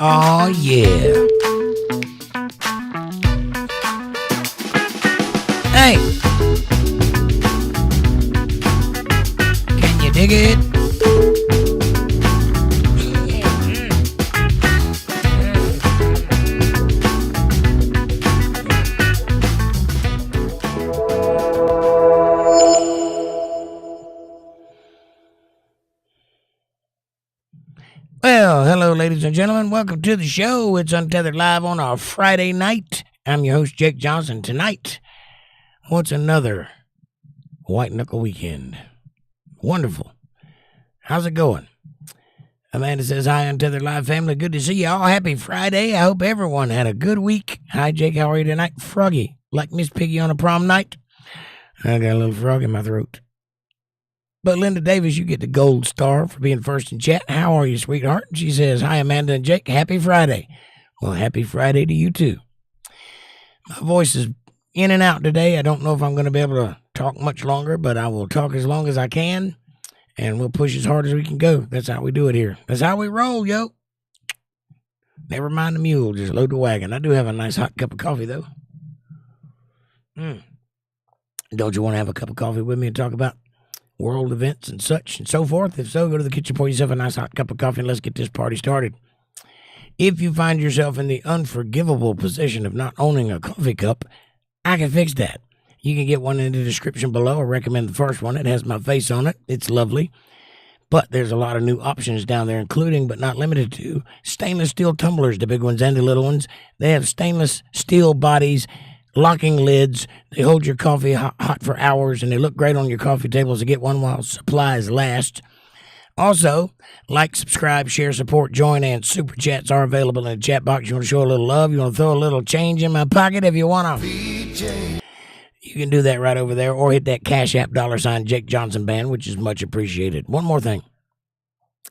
Oh, yeah. Hey. Can you dig it? Well, hello, ladies and gentlemen. Welcome to the show. It's Untethered Live on our Friday night. I'm your host, Jake Johnson. Tonight, what's another white knuckle weekend? Wonderful. How's it going? Amanda says, hi, Untethered Live family. Good to see you all. Happy Friday. I hope everyone had a good week. Hi, Jake. How are you tonight? Froggy, like Miss Piggy on a prom night. I got a little frog in my throat. But Linda Davis, you get the gold star for being first in chat. How are you, sweetheart? She says, hi, Amanda and Jake. Happy Friday. Well, happy Friday to you, too. My voice is in and out today. I don't know if I'm going to be able to talk much longer, but I will talk as long as I can, and we'll push as hard as we can go. That's how we do it here. That's how we roll, yo. Never mind the mule. Just load the wagon. I do have a nice hot cup of coffee, though. Don't you want to have a cup of coffee with me and talk about world events and such and so forth? If so, go to the kitchen, pour yourself a nice hot cup of coffee, and let's get this party started. If you find yourself in the unforgivable position of not owning a coffee cup, I can fix that. You can get one in the description below. I recommend the first one. It has my face on it. It's lovely. But there's a lot of new options down there, including but not limited to stainless steel tumblers, the big ones and the little ones. They have stainless steel bodies, locking lids. They hold your coffee hot for hours, and they look great on your coffee tables. To get one while supplies last. Also, like, subscribe, share, support, join, and super chats are available in the chat box. You want to show a little love? You want to throw a little change in my pocket if you want to? You can do that right over there, or hit that CashApp $JakeJohnsonband, which is much appreciated. One more thing.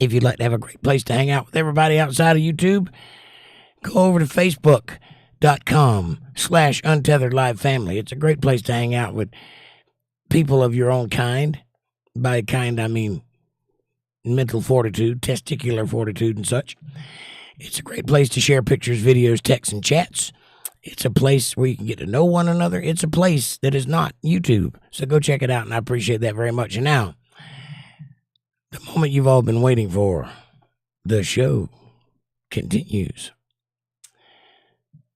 If you'd like to have a great place to hang out with everybody outside of YouTube, go over to Facebook.com/UntetheredLive family. It's a great place to hang out with people of your own kind. By kind, I mean mental fortitude, testicular fortitude, and such. It's a great place to share pictures, videos, texts, and chats. It's a place where you can get to know one another. It's a place that is not YouTube. So go check it out, and I appreciate that very much. And now, the moment you've all been waiting for, the show continues.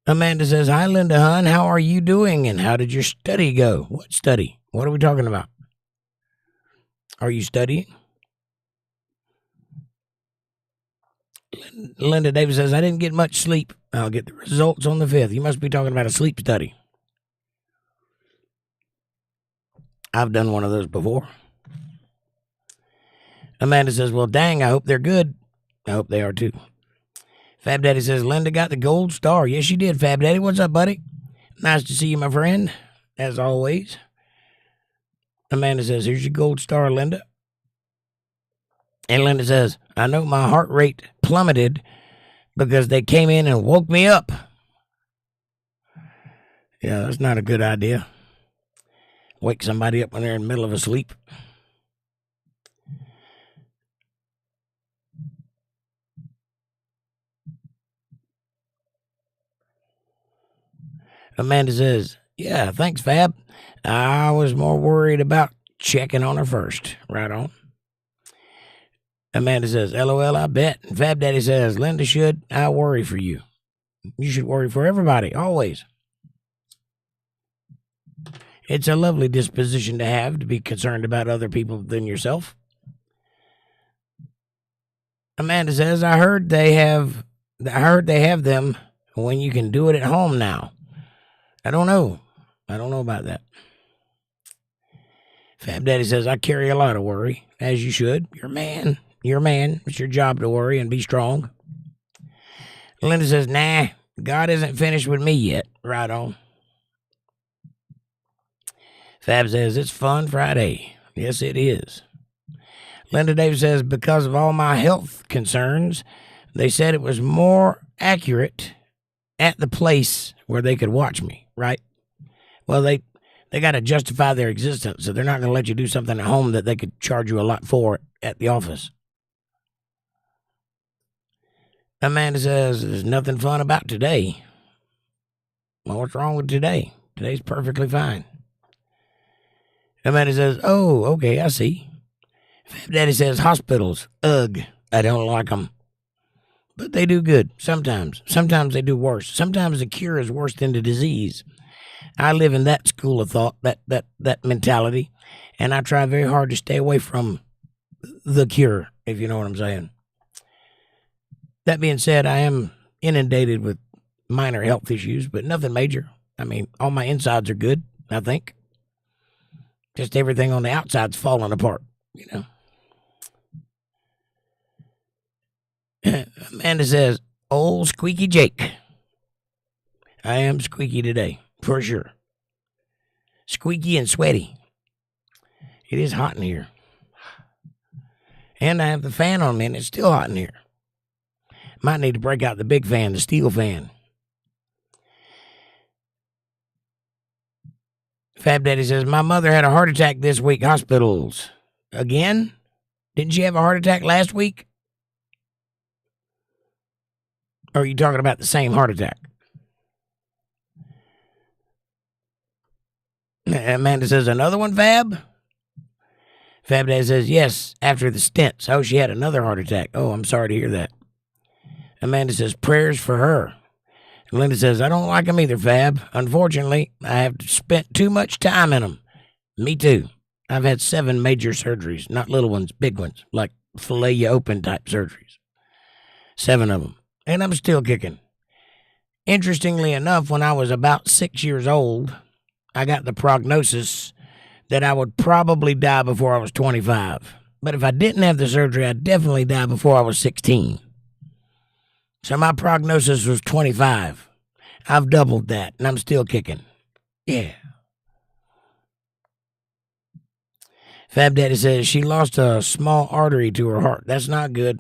Amanda says, hi, Linda, hon. How are you doing, and how did your study go? What study? What are we talking about? Are you studying? Linda Davis says, I didn't get much sleep. I'll get the results on the 5th. You must be talking about a sleep study. I've done one of those before. Amanda says, well, dang, I hope they're good. I hope they are, too. Fab Daddy says, Linda got the gold star. Yes, she did, Fab Daddy. What's up, buddy? Nice to see you, my friend, as always. Amanda says, here's your gold star, Linda. And Linda says, I know my heart rate plummeted because they came in and woke me up. Yeah, that's not a good idea. Wake somebody up when they're in the middle of a sleep. Amanda says, yeah, thanks, Fab. I was more worried about checking on her first. Right on. Amanda says, LOL, I bet. And Fab Daddy says, Linda should. I worry for you. You should worry for everybody, always. It's a lovely disposition to have, to be concerned about other people than yourself. Amanda says, I heard they have them when you can do it at home now. I don't know about that. Fab Daddy says, I carry a lot of worry, as you should. You're a man. You're a man. It's your job to worry and be strong. Linda says, nah, God isn't finished with me yet. Right on. Fab says, it's Fun Friday. Yes, it is. Linda Davis says, because of all my health concerns, they said it was more accurate at the place where they could watch me, right? Well, they got to justify their existence, so they're not going to let you do something at home that they could charge you a lot for at the office. Amanda says, there's nothing fun about today. Well, what's wrong with today? Today's perfectly fine. Amanda says, oh, okay, I see. Fab Daddy says, hospitals, ugh, I don't like them. But they do good sometimes. Sometimes they do worse. Sometimes the cure is worse than the disease. I live in that school of thought, that mentality, and I try very hard to stay away from the cure, if you know what I'm saying. That being said, I am inundated with minor health issues, but nothing major. I mean, all my insides are good, I think. Just everything on the outside's falling apart, you know. Amanda says, old Squeaky Jake. I am squeaky today, for sure. Squeaky and sweaty. It is hot in here. And I have the fan on me, and it's still hot in here. Might need to break out the big fan, the steel fan. Fab Daddy says, my mother had a heart attack this week. Hospitals. Again? Didn't she have a heart attack last week? Or are you talking about the same heart attack? Amanda says, another one, Fab? Fab Daddy says, yes, after the stents. Oh, she had another heart attack. Oh, I'm sorry to hear that. Amanda says, prayers for her. And Linda says, I don't like them either, Fab. Unfortunately, I have spent too much time in them. Me too. I've had 7 major surgeries, not little ones, big ones, like fillet you open type surgeries. 7 of them. And I'm still kicking. Interestingly enough, when I was about 6 years old, I got the prognosis that I would probably die before I was 25. But if I didn't have the surgery, I'd definitely die before I was 16. So my prognosis was 25. I've doubled that, and I'm still kicking. Yeah. Fab Daddy says she lost a small artery to her heart. That's not good.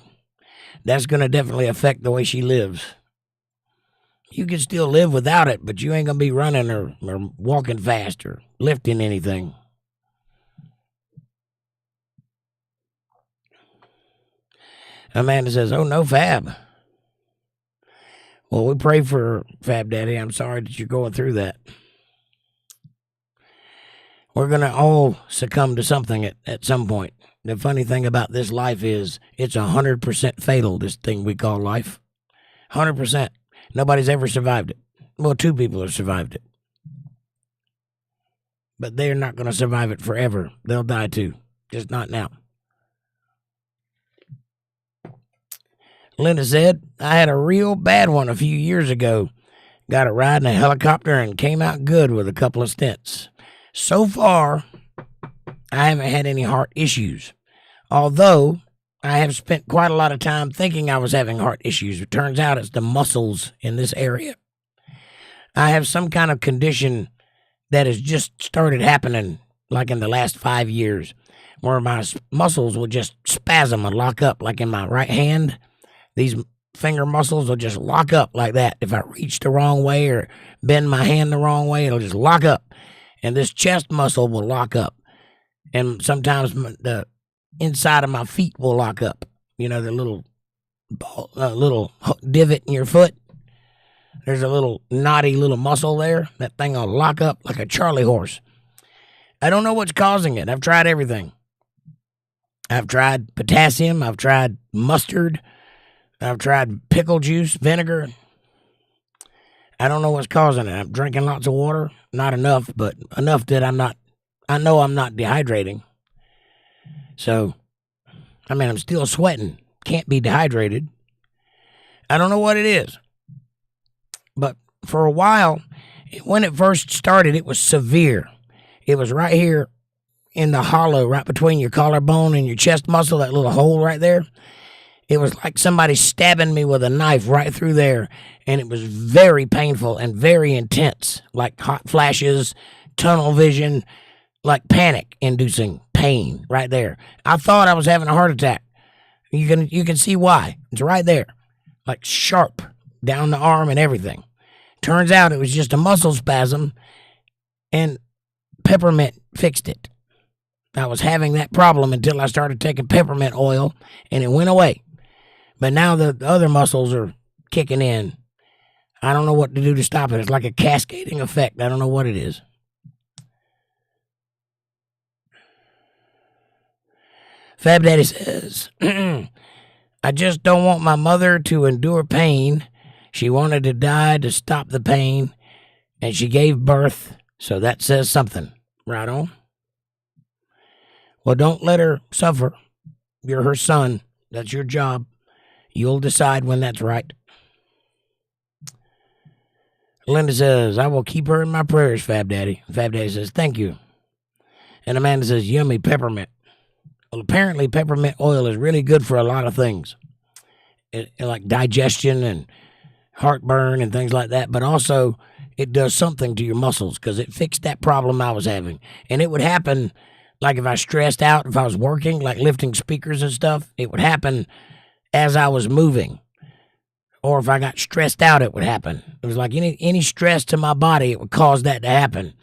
That's going to definitely affect the way she lives. You can still live without it, but you ain't going to be running or walking fast or lifting anything. Amanda says, oh, no, Fab. Well, we pray for Fab Daddy. I'm sorry that you're going through that. We're going to all succumb to something at some point. The funny thing about this life is it's 100% fatal, this thing we call life. 100%. Nobody's ever survived it. Well, 2 people have survived it. But they're not going to survive it forever. They'll die too. Just not now. Linda said, I had a real bad one a few years ago. Got a ride in a helicopter and came out good with a couple of stents. So far, I haven't had any heart issues. Although, I have spent quite a lot of time thinking I was having heart issues. It turns out it's the muscles in this area. I have some kind of condition that has just started happening, like in the last 5 years, where my muscles will just spasm and lock up, like in my right hand. These finger muscles will just lock up like that. If I reach the wrong way or bend my hand the wrong way, it'll just lock up. And this chest muscle will lock up. And sometimes the inside of my feet will lock up. You know, the little divot in your foot. There's a little knotty little muscle there. That thing will lock up like a Charlie horse. I don't know what's causing it. I've tried everything. I've tried potassium. I've tried mustard. I've tried pickle juice, vinegar. I don't know what's causing it. I'm drinking lots of water. Not enough, but enough that I know I'm not dehydrating. So, I mean, I'm still sweating. Can't be dehydrated. I don't know what it is. But for a while, when it first started, it was severe. It was right here in the hollow, right between your collarbone and your chest muscle, that little hole right there. It was like somebody stabbing me with a knife right through there, and it was very painful and very intense, like hot flashes, tunnel vision, like panic-inducing pain right there. I thought I was having a heart attack. You can see why. It's right there, like sharp down the arm and everything. Turns out it was just a muscle spasm, and peppermint fixed it. I was having that problem until I started taking peppermint oil, and it went away. But now the other muscles are kicking in. I don't know what to do to stop it. It's like a cascading effect. I don't know what it is. Fab Daddy says, I just don't want my mother to endure pain. She wanted to die to stop the pain, and she gave birth, so that says something. Right on. Well, don't let her suffer. You're her son. That's your job. You'll decide when that's right. Linda says, I will keep her in my prayers, Fab Daddy. Fab Daddy says, thank you. And Amanda says, yummy peppermint. Well, apparently peppermint oil is really good for a lot of things. Like digestion and heartburn and things like that. But also, it does something to your muscles because it fixed that problem I was having. And it would happen, like if I stressed out, if I was working, like lifting speakers and stuff, it would happen as I was moving. Or if I got stressed out, it would happen. It was like any stress to my body, it would cause that to happen.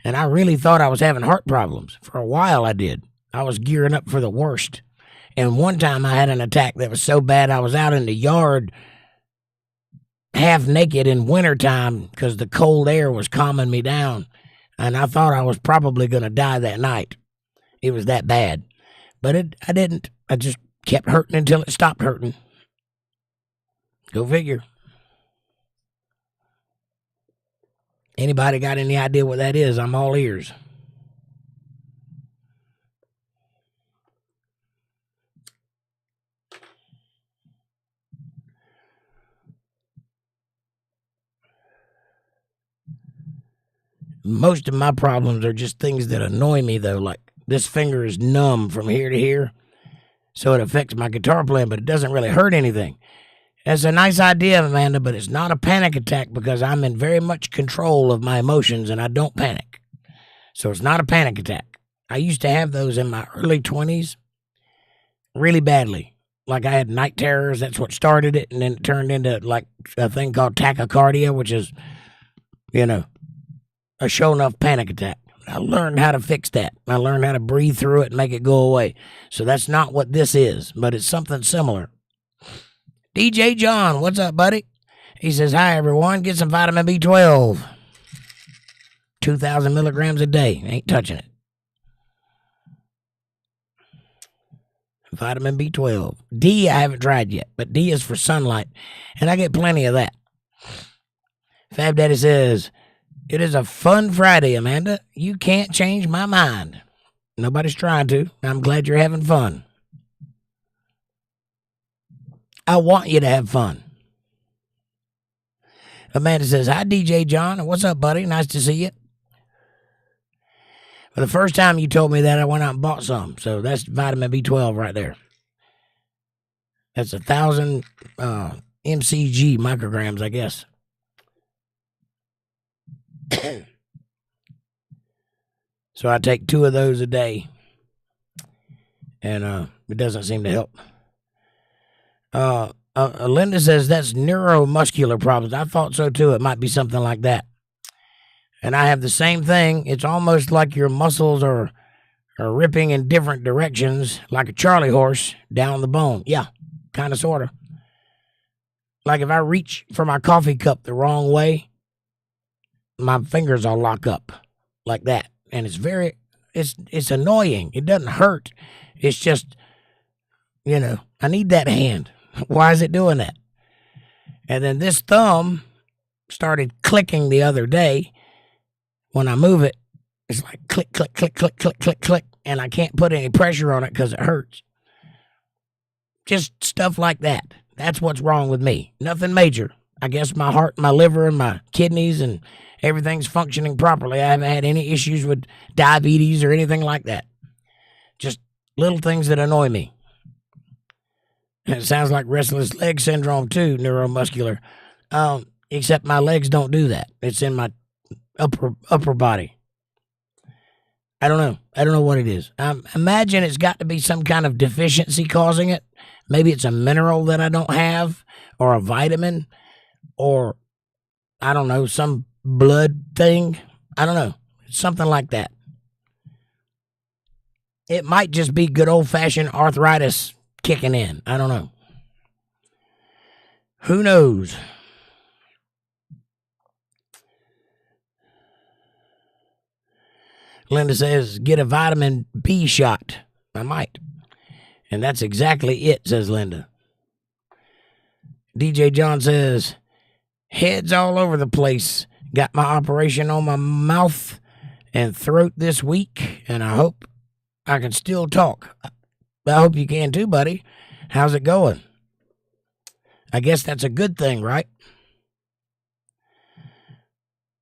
And I really thought I was having heart problems. For a while, I did. I was gearing up for the worst. And one time I had an attack that was so bad I was out in the yard half naked in wintertime because the cold air was calming me down. And I thought I was probably going to die that night. It was that bad. But I didn't. I just kept hurting until it stopped hurting. Go figure. Anybody got any idea what that is? I'm all ears. Most of my problems are just things that annoy me, though. Like this finger is numb from here to here, so it affects my guitar playing, but it doesn't really hurt anything. That's a nice idea, Amanda, but it's not a panic attack because I'm in very much control of my emotions and I don't panic. So it's not a panic attack. I used to have those in my early 20s really badly. Like I had night terrors. That's what started it. And then it turned into like a thing called tachycardia, which is, a show enough panic attack. I learned how to fix that. I learned how to breathe through it and make it go away. So that's not what this is, but it's something similar. DJ John, what's up, buddy? He says, hi, everyone. Get some vitamin B12. 2,000 milligrams a day. Ain't touching it. Vitamin B12. D, I haven't tried yet, but D is for sunlight, and I get plenty of that. Fab Daddy says, it is a fun Friday, Amanda. You can't change my mind. Nobody's trying to. I'm glad you're having fun. I want you to have fun. Amanda says, hi, DJ John. What's up, buddy? Nice to see you. For the first time you told me that, I went out and bought some. So that's vitamin B12 right there. That's 1,000 mcg micrograms, I guess. So I take 2 of those a day, and it doesn't seem to help. Linda says that's neuromuscular problems. I thought so too. It might be something like that. And I have the same thing. It's almost like your muscles are ripping in different directions, like a Charlie horse down the bone. Yeah, kind of, sort of. Like if I reach for my coffee cup the wrong way, my fingers all lock up like that. And it's annoying. It doesn't hurt. It's just, I need that hand. Why is it doing that? And then this thumb started clicking the other day. When I move it, it's like click, click, click, click, click, click, click. And I can't put any pressure on it because it hurts. Just stuff like that. That's what's wrong with me. Nothing major. I guess my heart, my liver, and my kidneys and everything's functioning properly. I haven't had any issues with diabetes or anything like that. Just little things that annoy me. And it sounds like restless leg syndrome too, neuromuscular. Except my legs don't do that. It's in my upper body. I don't know. I don't know what it is. Imagine it's got to be some kind of deficiency causing it. Maybe it's a mineral that I don't have, or a vitamin, or I don't know, some blood thing. I don't know. Something like that. It might just be good old-fashioned arthritis kicking in. I don't know. Who knows? Linda says, get a vitamin B shot. I might. And that's exactly it, says Linda. DJ John says, heads all over the place. Got my operation on my mouth and throat this week, and I hope I can still talk. I hope you can too, buddy. How's it going? I guess that's a good thing, right?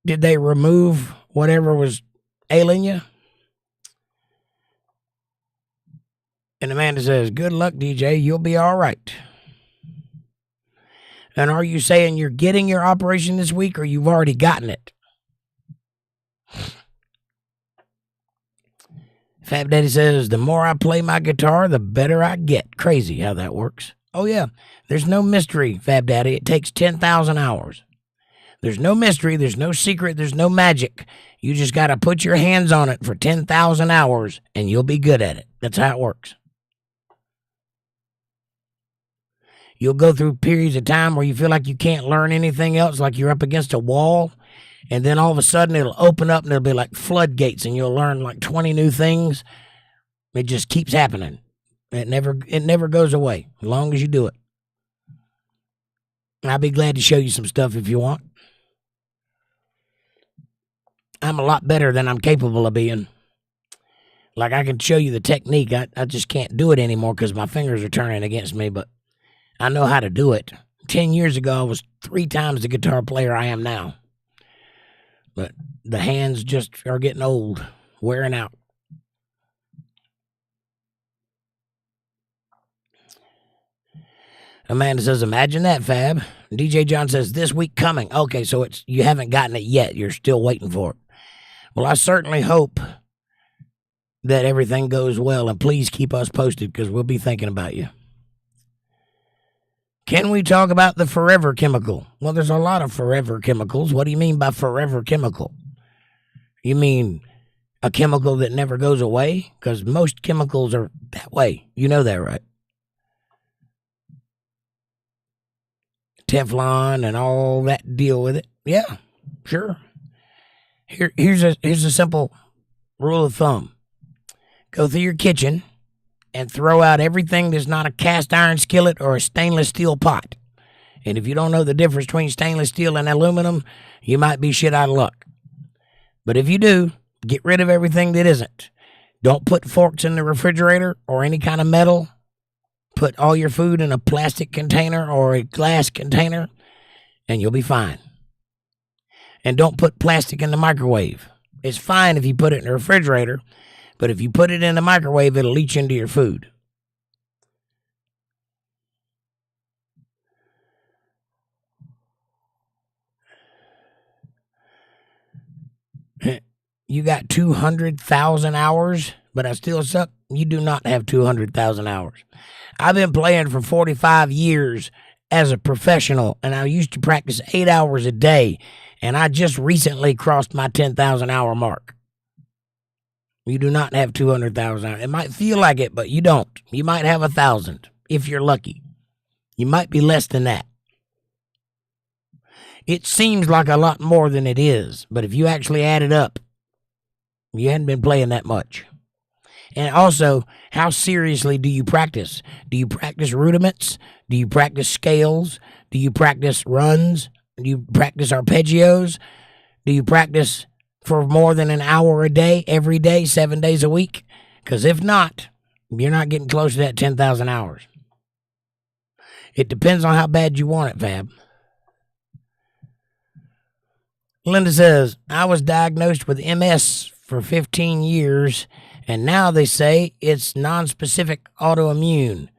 Did they remove whatever was ailing you? And Amanda says, good luck, DJ. You'll be all right. And are you saying you're getting your operation this week or you've already gotten it? Fab Daddy says, the more I play my guitar, the better I get. Crazy how that works. Oh, yeah. There's no mystery, Fab Daddy. It takes 10,000 hours. There's no mystery. There's no secret. There's no magic. You just got to put your hands on it for 10,000 hours, and you'll be good at it. That's how it works. You'll go through periods of time where you feel like you can't learn anything else, like you're up against a wall, and then all of a sudden it'll open up and it'll be like floodgates, and you'll learn like 20 new things. It just keeps happening. It never goes away as long as you do it. I'll be glad to show you some stuff if you want. I'm a lot better than I'm capable of being. Like, I can show you the technique. I just can't do it anymore because my fingers are turning against me, but I know how to do it. 10 years ago, I was 3 times the guitar player I am now. But the hands just are getting old, wearing out. Amanda says, imagine that, Fab. DJ John says, this week coming. Okay, so you haven't gotten it yet. You're still waiting for it. Well, I certainly hope that everything goes well, and please keep us posted because we'll be thinking about you. Can we talk about the forever chemical? Well, there's a lot of forever chemicals. What do you mean by forever chemical? You mean a chemical that never goes away? Because most chemicals are that way. You know that, right? Teflon and all that deal with it. Yeah, sure. Here's a simple rule of thumb. Go through your kitchen and throw out everything that's not a cast iron skillet or a stainless steel pot. And if you don't know the difference between stainless steel and aluminum, you might be shit out of luck. But if you do, get rid of everything that isn't. Don't put forks in the refrigerator or any kind of metal. Put all your food in a plastic container or a glass container, and you'll be fine. And don't put plastic in the microwave. It's fine if you put it in the refrigerator, but if you put it in the microwave, it'll leach into your food. You got 200,000 hours, but I still suck. You do not have 200,000 hours. I've been playing for 45 years as a professional, and I used to practice 8 hours a day, and I just recently crossed my 10,000 hour mark. You do not have 200,000 hours. It might feel like it, but you don't. You might have 1,000 if you're lucky. You might be less than that. It seems like a lot more than it is, but if you actually add it up, you hadn't been playing that much. And also, how seriously do you practice? Do you practice rudiments? Do you practice scales? Do you practice runs? Do you practice arpeggios? Do you practice for more than an hour a day, every day, 7 days a week? Because if not, you're not getting close to that 10,000 hours. It depends on how bad you want it, Fab. Linda says, I was diagnosed with MS for 15 years, and now they say it's nonspecific autoimmune.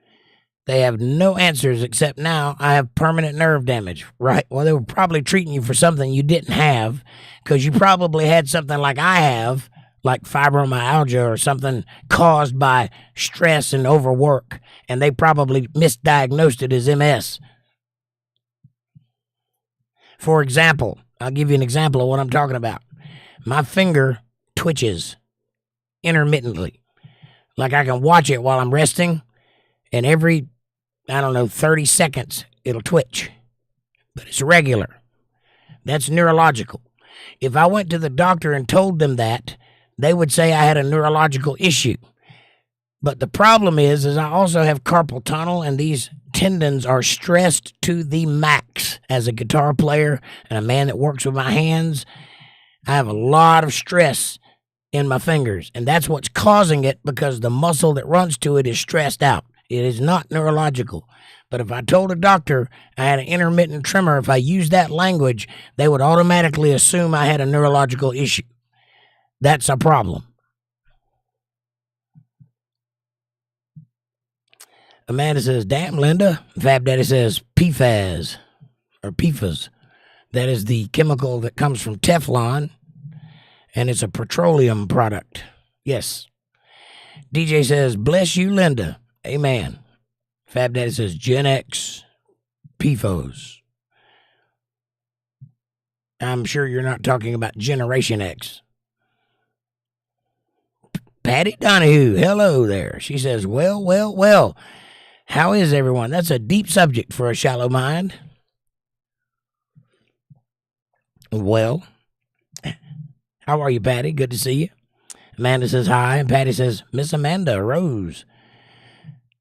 They have no answers except now I have permanent nerve damage. Right? Well, they were probably treating you for something you didn't have because you probably had something like I have, like fibromyalgia or something caused by stress and overwork, and they probably misdiagnosed it as MS. For example, I'll give you an example of what I'm talking about. My finger twitches intermittently. Like I can watch it while I'm resting, and every, 30 seconds, it'll twitch. but it's regular. That's neurological. If I went to the doctor and told them that, they would say I had a neurological issue. But the problem is I also have carpal tunnel, and these tendons are stressed to the max. As a guitar player and a man that works with my hands, I have a lot of stress in my fingers, and that's what's causing it, because the muscle that runs to it is stressed out. It is not neurological. But if I told a doctor I had an intermittent tremor, if I used that language, they would automatically assume I had a neurological issue. That's a problem. Amanda says, damn, Linda. Fab Daddy says, PFAS, or PFAS. That is the chemical that comes from Teflon, and it's a petroleum product. Yes. DJ says, bless you, Linda. Amen. Fab Daddy says, Gen X, PFOS. I'm sure you're not talking about Generation X. Patty Donahue, hello there. She says, well. How is everyone? That's a deep subject for a shallow mind. Well, how are you, Patty? Good to see you. Amanda says hi, and Patty says, Miss Amanda Rose.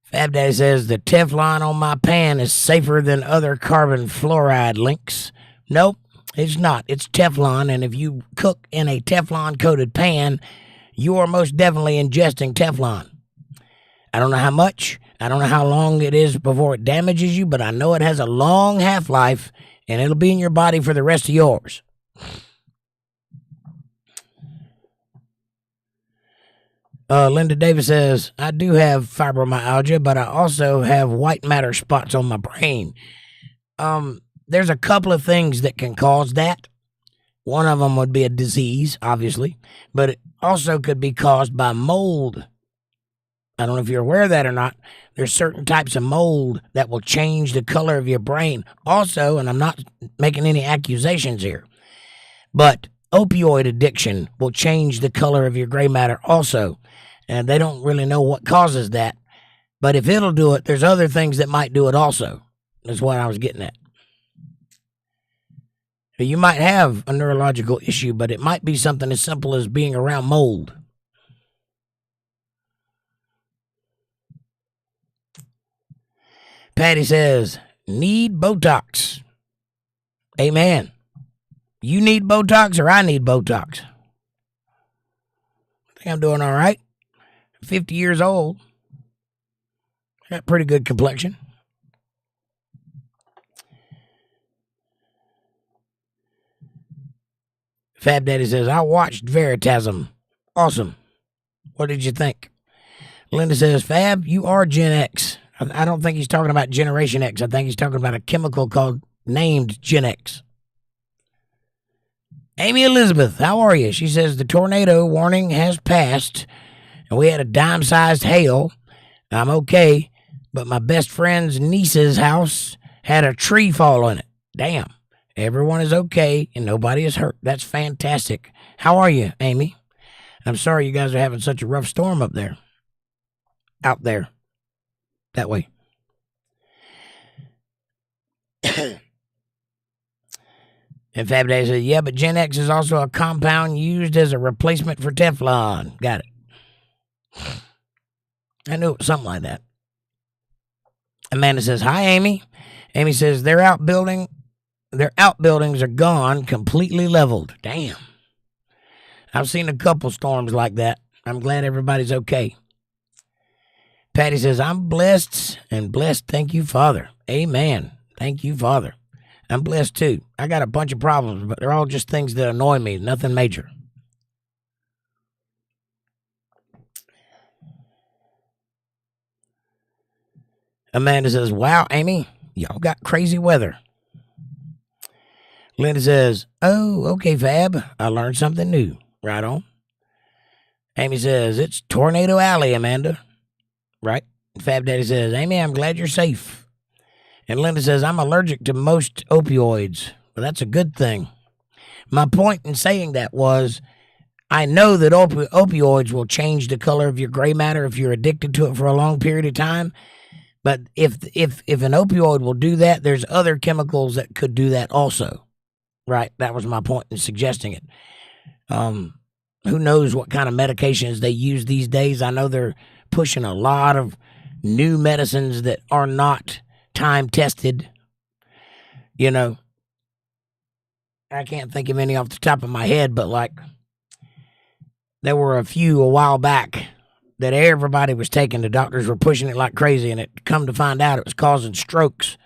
Fab Daddy says, the Teflon on my pan is safer than other carbon fluoride links. Nope, it's not. It's Teflon, and if you cook in a Teflon-coated pan, you are most definitely ingesting Teflon. I don't know how much. I don't know how long it is before it damages you, but I know it has a long half-life, and it'll be in your body for the rest of yours. Linda Davis says, I do have fibromyalgia, but I also have white matter spots on my brain. There's a couple of things that can cause that. One of them would be a disease, obviously, but it also could be caused by mold. I don't know if you're aware of that or not. There's certain types of mold that will change the color of your brain. Also, and I'm not making any accusations here, but opioid addiction will change the color of your gray matter also. And they don't really know what causes that. But if it'll do it, there's other things that might do it also. That's what I was getting at. You might have a neurological issue, but it might be something as simple as being around mold. Patty says, need Botox. Amen. You need Botox or I need Botox? I think I'm doing all right. 50 years old. Got pretty good complexion. Fab Daddy says, I watched Veritasm. Awesome. What did you think? Linda says, Fab, you are Gen X. I don't think he's talking about Generation X. I think he's talking about a chemical named Gen X. Amy Elizabeth, how are you? She says, the tornado warning has passed, and we had a dime-sized hail. I'm okay, but my best friend's niece's house had a tree fall on it. Damn. Everyone is okay, and nobody is hurt. That's fantastic. How are you, Amy? I'm sorry you guys are having such a rough storm up there. Out there. That way. And Fab Day says, yeah, but Gen X is also a compound used as a replacement for Teflon. Got it. I knew it was something like that. Amanda says, hi, Amy. Amy says, their outbuildings are gone, completely leveled. Damn. I've seen a couple storms like that. I'm glad everybody's okay. Patty says, I'm blessed, and blessed, thank you, Father. Amen. Thank you, Father. I'm blessed, too. I got a bunch of problems, but they're all just things that annoy me, nothing major. Amanda says, wow, Amy, y'all got crazy weather. Linda says, oh, okay, Fab. I learned something new. Right on. Amy says, it's Tornado Alley, Amanda. Right? Fab Daddy says, Amy, I'm glad you're safe. And Linda says, I'm allergic to most opioids. Well, that's a good thing. My point in saying that was, I know that opioids will change the color of your gray matter if you're addicted to it for a long period of time. But if an opioid will do that, there's other chemicals that could do that also. Right? That was my point in suggesting it. Who knows what kind of medications they use these days? I know they're pushing a lot of new medicines that are not time tested. You know, I can't think of any off the top of my head, but like there were a few a while back that everybody was taking. The doctors were pushing it like crazy, and it come to find out it was causing strokes.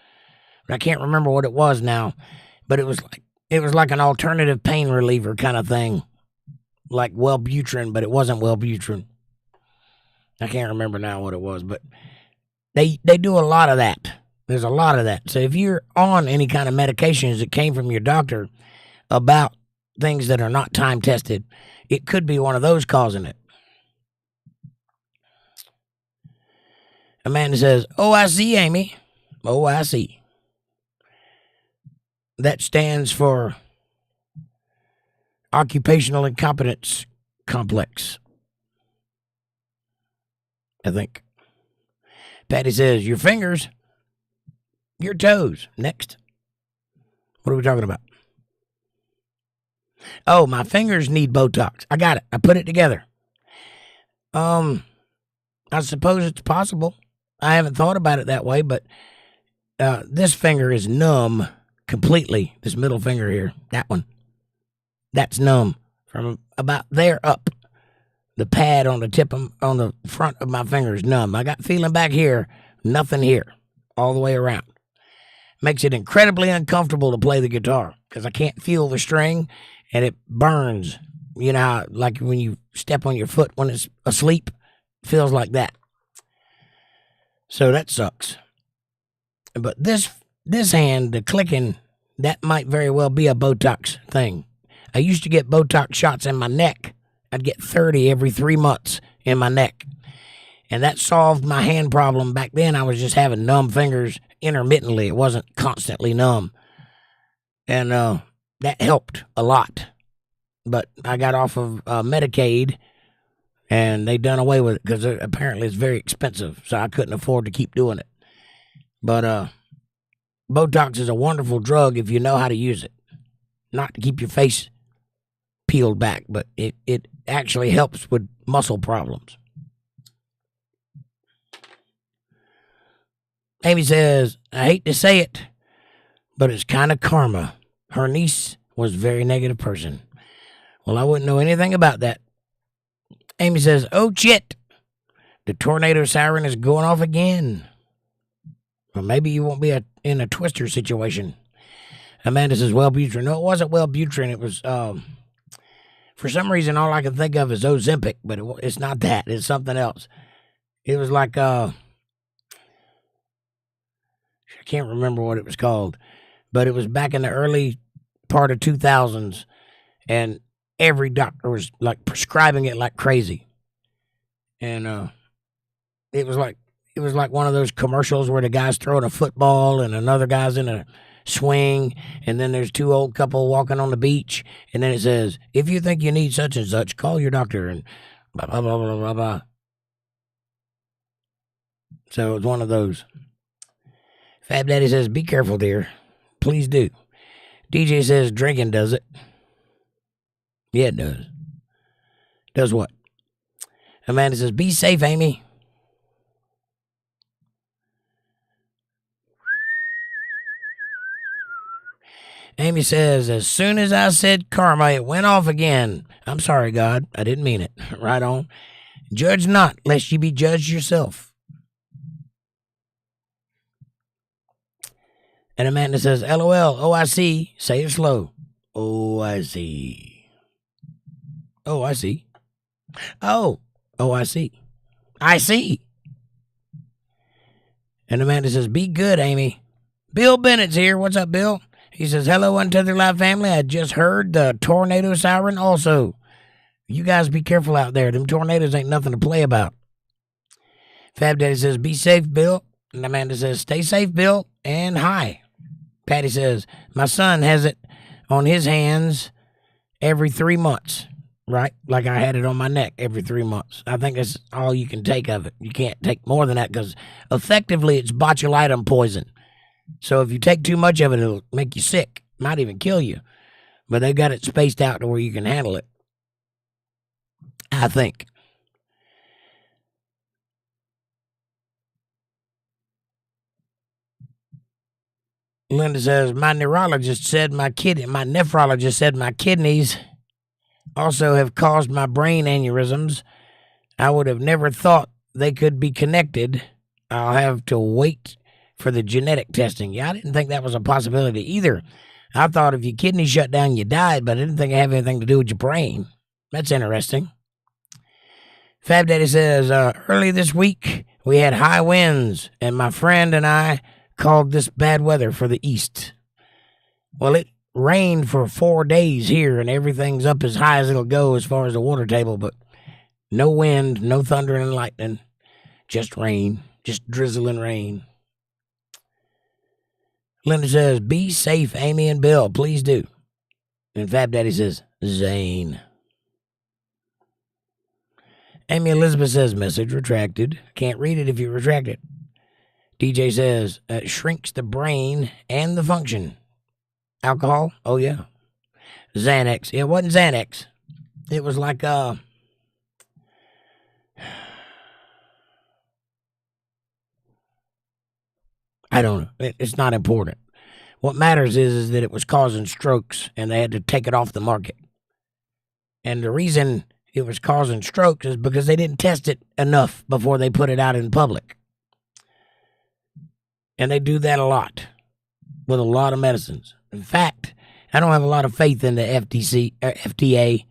But I can't remember what it was now, but it was like an alternative pain reliever kind of thing, like Wellbutrin, but it wasn't Wellbutrin. I can't remember now what it was, but they do a lot of that. There's a lot of that. So if you're on any kind of medications that came from your doctor about things that are not time tested, it could be one of those causing it. Amanda says, "Oh, I see, Amy. Oh, I see." That stands for Occupational Incompetence Complex, I think. Patty says, "Your fingers, your toes." Next. What are we talking about? Oh, my fingers need Botox. I got it. I put it together. I suppose it's possible. I haven't thought about it that way, but this finger is numb completely. This middle finger here, that one, that's numb from about there up. The pad on the front of my finger is numb. I got feeling back here, nothing here, all the way around. Makes it incredibly uncomfortable to play the guitar because I can't feel the string and it burns. You know how, like when you step on your foot when it's asleep, feels like that. So that sucks. But this hand, the clicking, that might very well be a Botox thing. I used to get Botox shots in my neck. I'd get 30 every 3 months in my neck. And that solved my hand problem. Back then, I was just having numb fingers intermittently. It wasn't constantly numb. And that helped a lot. But I got off of Medicaid, and they done away with it because apparently it's very expensive. So I couldn't afford to keep doing it. But Botox is a wonderful drug if you know how to use it. Not to keep your face peeled back, but it actually helps with muscle problems. Amy says, "I hate to say it, but it's kind of karma. Her niece was a very negative person." Well, I wouldn't know anything about that. Amy says, "Oh, shit. The tornado siren is going off again." Well, maybe you won't be in a twister situation. Amanda says, "Wellbutrin." No, it wasn't Wellbutrin. It was, for some reason, all I can think of is Ozempic, but it's not that. It's something else. It was like, I can't remember what it was called, but it was back in the early part of 2000s, and every doctor was like prescribing it like crazy. And it was like one of those commercials where the guy's throwing a football and another guy's in a swing, and then there's two old couple walking on the beach, and then it says, "If you think you need such and such, call your doctor," and blah, blah, blah, blah, blah, blah. So it's one of those. Fab Daddy says, "Be careful, dear. Please do." DJ says, "Drinking does it." Yeah, it does. Does what? Amanda says, "Be safe, Amy." Amy says, "As soon as I said karma, it went off again. I'm sorry, God. I didn't mean it." Right on. "Judge not, lest ye be judged yourself." And Amanda says, "LOL, oh, I see." Say it slow. "Oh, I see. Oh, I see. Oh, I see. I see." And Amanda says, "Be good, Amy." Bill Bennett's here. What's up, Bill? He says, "Hello, Untethered Live family. I just heard the tornado siren also. You guys be careful out there. Them tornadoes ain't nothing to play about." Fab Daddy says, "Be safe, Bill." And Amanda says, "Stay safe, Bill." And hi. Patty says, "My son has it on his hands every 3 months." right? Like I had it on my neck every 3 months. I think that's all you can take of it. You can't take more than that because effectively it's botulinum poison. So if you take too much of it, it'll make you sick. Might even kill you. But they got it spaced out to where you can handle it, I think. Linda says, my nephrologist said my kidneys also have caused my brain aneurysms. I would have never thought they could be connected. I'll have to wait for the genetic testing. Yeah, I didn't think that was a possibility either. I thought if your kidney shut down, you died, but I didn't think it had anything to do with your brain. That's interesting. Fab Daddy says, early this week, we had high winds, and my friend and I called this bad weather for the east. Well, it rained for 4 days here, and everything's up as high as it'll go as far as the water table, but no wind, no thunder and lightning, just rain, just drizzling rain. Linda says, be safe, Amy and Bill, please do. And Fab Daddy says, Zane. Amy Elizabeth says, message retracted. Can't read it if you retract it. DJ says, it shrinks the brain and the function. Alcohol? Oh, yeah. Xanax. It wasn't Xanax. It was like, I don't know. It's not important. What matters is that it was causing strokes, and they had to take it off the market. And the reason it was causing strokes is because they didn't test it enough before they put it out in public. And they do that a lot with a lot of medicines. In fact, I don't have a lot of faith in the FDA,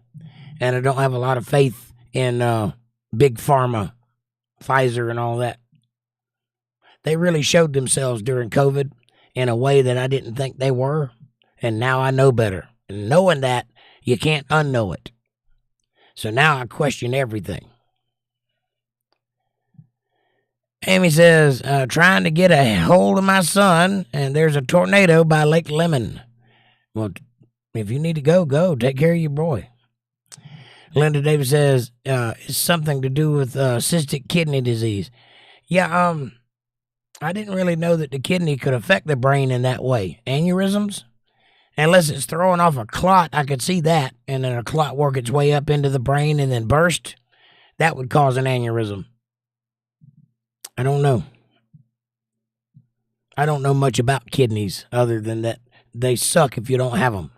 and I don't have a lot of faith in Big Pharma, Pfizer, and all that. They really showed themselves during COVID in a way that I didn't think they were, and now I know better. And knowing that, you can't unknow it. So now I question everything. Amy says, trying to get a hold of my son, and there's a tornado by Lake Lemon. Well, if you need to go, go. Take care of your boy. Linda Davis says, it's something to do with cystic kidney disease. Yeah, I didn't really know that the kidney could affect the brain in that way. Aneurysms? Unless it's throwing off a clot, I could see that, and then a clot work its way up into the brain and then burst. That would cause an aneurysm. I don't know. I don't know much about kidneys other than that they suck if you don't have them.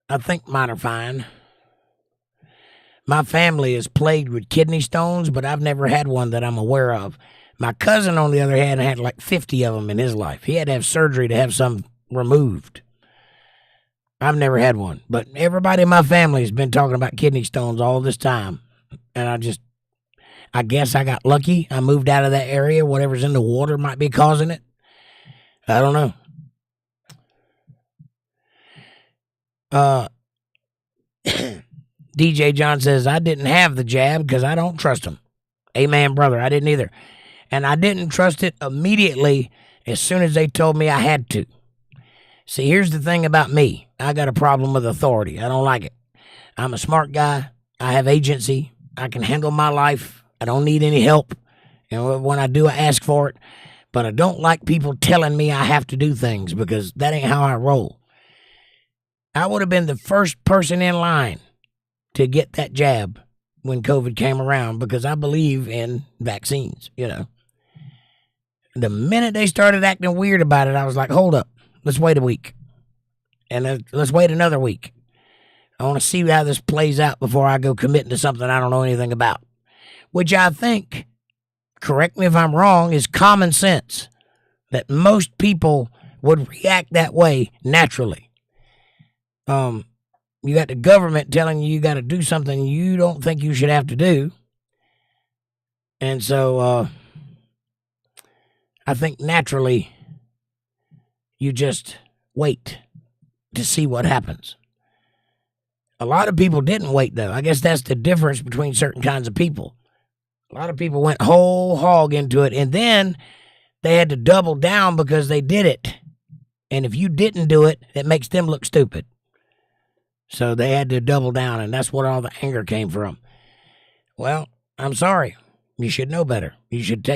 I think mine are fine. My family is plagued with kidney stones, but I've never had one that I'm aware of. My cousin, on the other hand, had like 50 of them in his life. He had to have surgery to have some removed. I've never had one, but everybody in my family has been talking about kidney stones all this time. And I guess I got lucky. I moved out of that area. Whatever's in the water might be causing it. I don't know. DJ John says, I didn't have the jab because I don't trust him. Amen, brother. I didn't either. And I didn't trust it immediately as soon as they told me I had to. See, here's the thing about me. I got a problem with authority. I don't like it. I'm a smart guy. I have agency. I can handle my life. I don't need any help. And when I do, I ask for it. But I don't like people telling me I have to do things because that ain't how I roll. I would have been the first person in line to get that jab when COVID came around because I believe in vaccines, you know. The minute they started acting weird about it, I was like, hold up. Let's wait a week. And let's wait another week. I want to see how this plays out before I go committing to something I don't know anything about. Which I think, correct me if I'm wrong, is common sense. That most people would react that way naturally. You got the government telling you got to do something you don't think you should have to do. And so I think naturally you just wait to see what happens. A lot of people didn't wait, though. I guess that's the difference between certain kinds of people. A lot of people went whole hog into it, and then they had to double down because they did it. And if you didn't do it, it makes them look stupid. So they had to double down, and that's what all the anger came from. Well, I'm sorry. You should know better. You should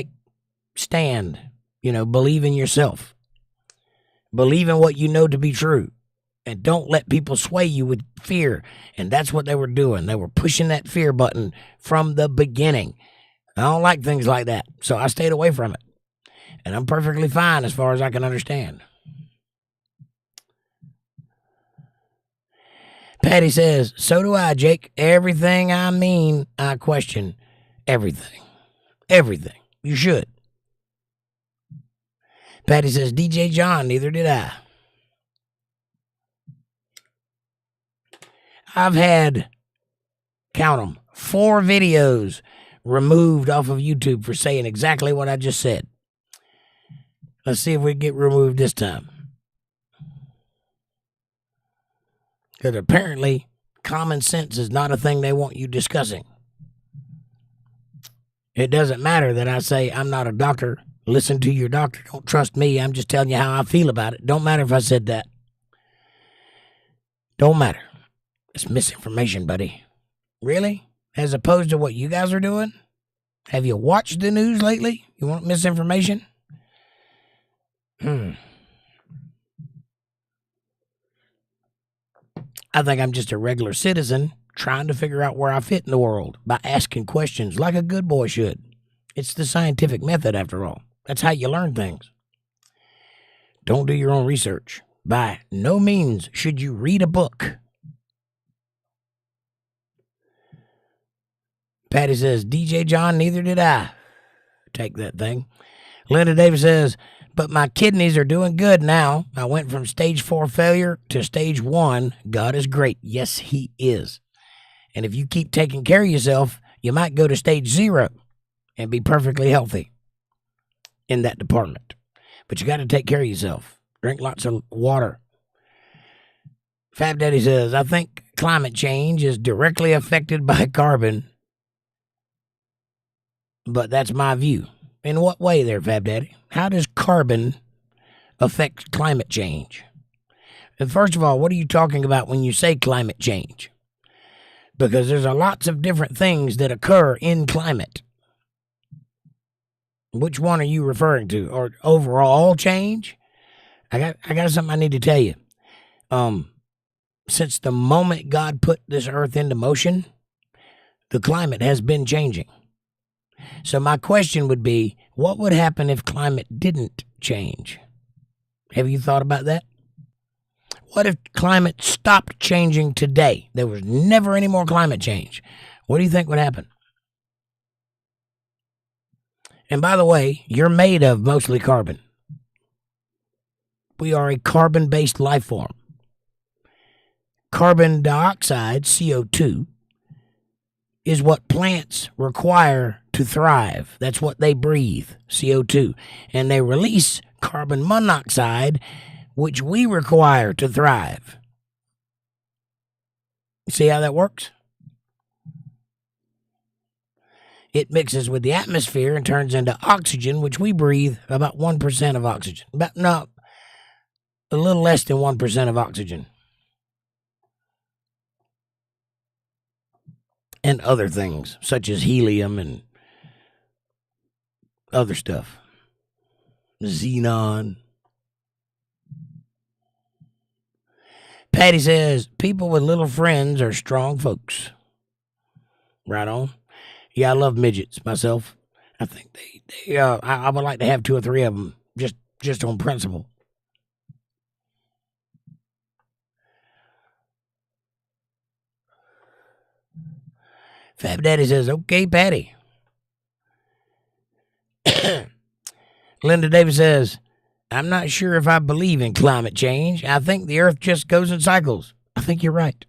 stand, believe in yourself. Believe in what you know to be true. And don't let people sway you with fear. And that's what they were doing. They were pushing that fear button from the beginning. I don't like things like that, so I stayed away from it. And I'm perfectly fine as far as I can understand. Patty says, so do I, Jake. Everything I mean, I question everything. Everything. You should. Patty says, DJ John, neither did I. I've had, count them, 4 videos removed off of YouTube for saying exactly what I just said. Let's see if we get removed this time. Because apparently, common sense is not a thing they want you discussing. It doesn't matter that I say I'm not a doctor. Listen to your doctor. Don't trust me. I'm just telling you how I feel about it. Don't matter if I said that. Don't matter. It's misinformation, buddy. Really? As opposed to what you guys are doing? Have you watched the news lately? You want misinformation? I think I'm just a regular citizen trying to figure out where I fit in the world by asking questions like a good boy should. It's the scientific method, after all. That's how you learn things. Don't do your own research. By no means should you read a book. Patty says, DJ John, neither did I. Take that thing. Linda Davis says, but my kidneys are doing good now. I went from stage 4 failure to stage 1. God is great. Yes, he is. And if you keep taking care of yourself, you might go to stage 0 and be perfectly healthy in that department. But you got to take care of yourself. Drink lots of water. Fab Daddy says, I think climate change is directly affected by carbon. But that's my view. In what way there, Fab Daddy? How does carbon affect climate change? And first of all, what are you talking about when you say climate change? Because there's lots of different things that occur in climate. Which one are you referring to? Or overall change? I got something I need to tell you. Since the moment God put this earth into motion, the climate has been changing. So my question would be, what would happen if climate didn't change? Have you thought about that? What if climate stopped changing today? There was never any more climate change. What do you think would happen? And by the way, you're made of mostly carbon. We are a carbon-based life form. Carbon dioxide, CO2, is what plants require to thrive. That's what they breathe, CO2. And they release carbon monoxide, which we require to thrive. See how that works? It mixes with the atmosphere and turns into oxygen, which we breathe, about 1% of oxygen. A little less than 1% of oxygen. And other things, such as helium and other stuff. Xenon. Patty says, people with little friends are strong folks. Right on. Yeah, I love midgets myself. I think I would like to have 2 or 3 of them, just on principle. Fab Daddy says, okay, Patty. Linda Davis says, I'm not sure if I believe in climate change. I think the earth just goes in cycles. I think you're right.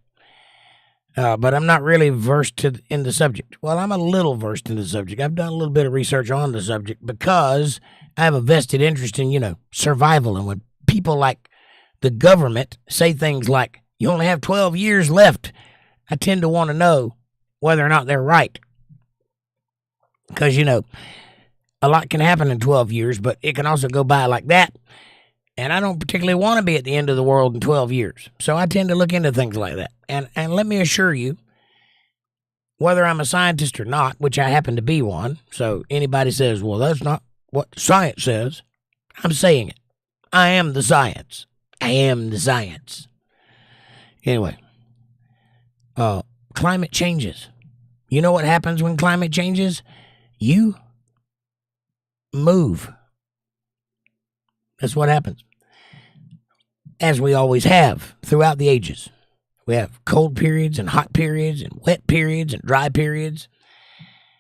But I'm not really versed in the subject. Well, I'm a little versed in the subject. I've done a little bit of research on the subject because I have a vested interest in, survival. And when people like the government say things like, you only have 12 years left, I tend to want to know whether or not they're right. Because, a lot can happen in 12 years, but it can also go by like that. And I don't particularly want to be at the end of the world in 12 years. So I tend to look into things like that. And let me assure you, whether I'm a scientist or not, which I happen to be one, so anybody says, well, that's not what science says, I'm saying it. I am the science. I am the science. Anyway, climate changes. You know what happens when climate changes? You move. That's what happens. As we always have throughout the ages. We have cold periods and hot periods and wet periods and dry periods.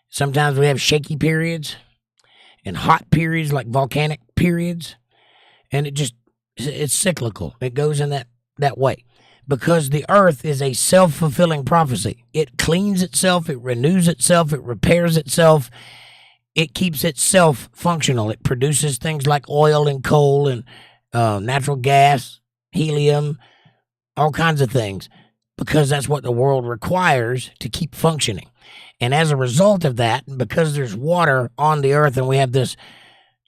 Sometimes we have shaky periods and hot periods like volcanic periods. And it's cyclical. It goes in that way. Because the earth is a self-fulfilling prophecy. It cleans itself, it renews itself, it repairs itself. It keeps itself functional. It produces things like oil and coal and natural gas, helium, all kinds of things, because that's what the world requires to keep functioning. And as a result of that, because there's water on the earth and we have this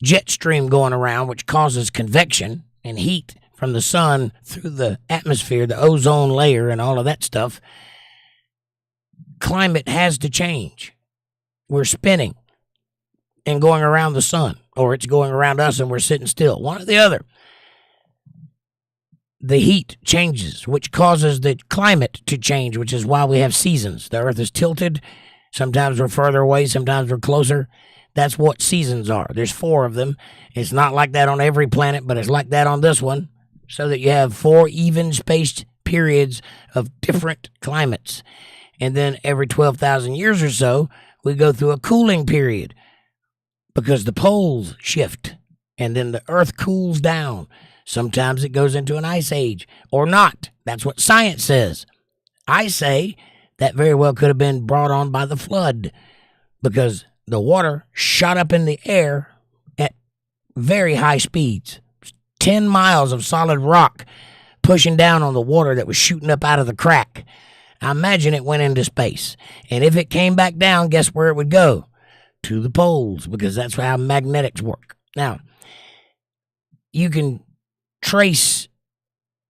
jet stream going around, which causes convection and heat from the sun through the atmosphere, the ozone layer and all of that stuff, climate has to change. We're spinning and going around the sun, or it's going around us and we're sitting still, one or the other. The heat changes, which causes the climate to change, which is why we have seasons. The earth is tilted. Sometimes we're further away, sometimes we're closer. That's what seasons are. There's 4 of them. It's not like that on every planet, but it's like that on this one, so that you have 4 even-spaced periods of different climates. And then every 12,000 years or so, we go through a cooling period because the poles shift, and then the earth cools down. Sometimes it goes into an ice age, or not. That's what science says. I say that very well could have been brought on by the flood, because the water shot up in the air at very high speeds. 10 miles of solid rock pushing down on the water that was shooting up out of the crack. I imagine it went into space. And if it came back down, guess where it would go? To the poles, because that's how magnetics work. Now, you can trace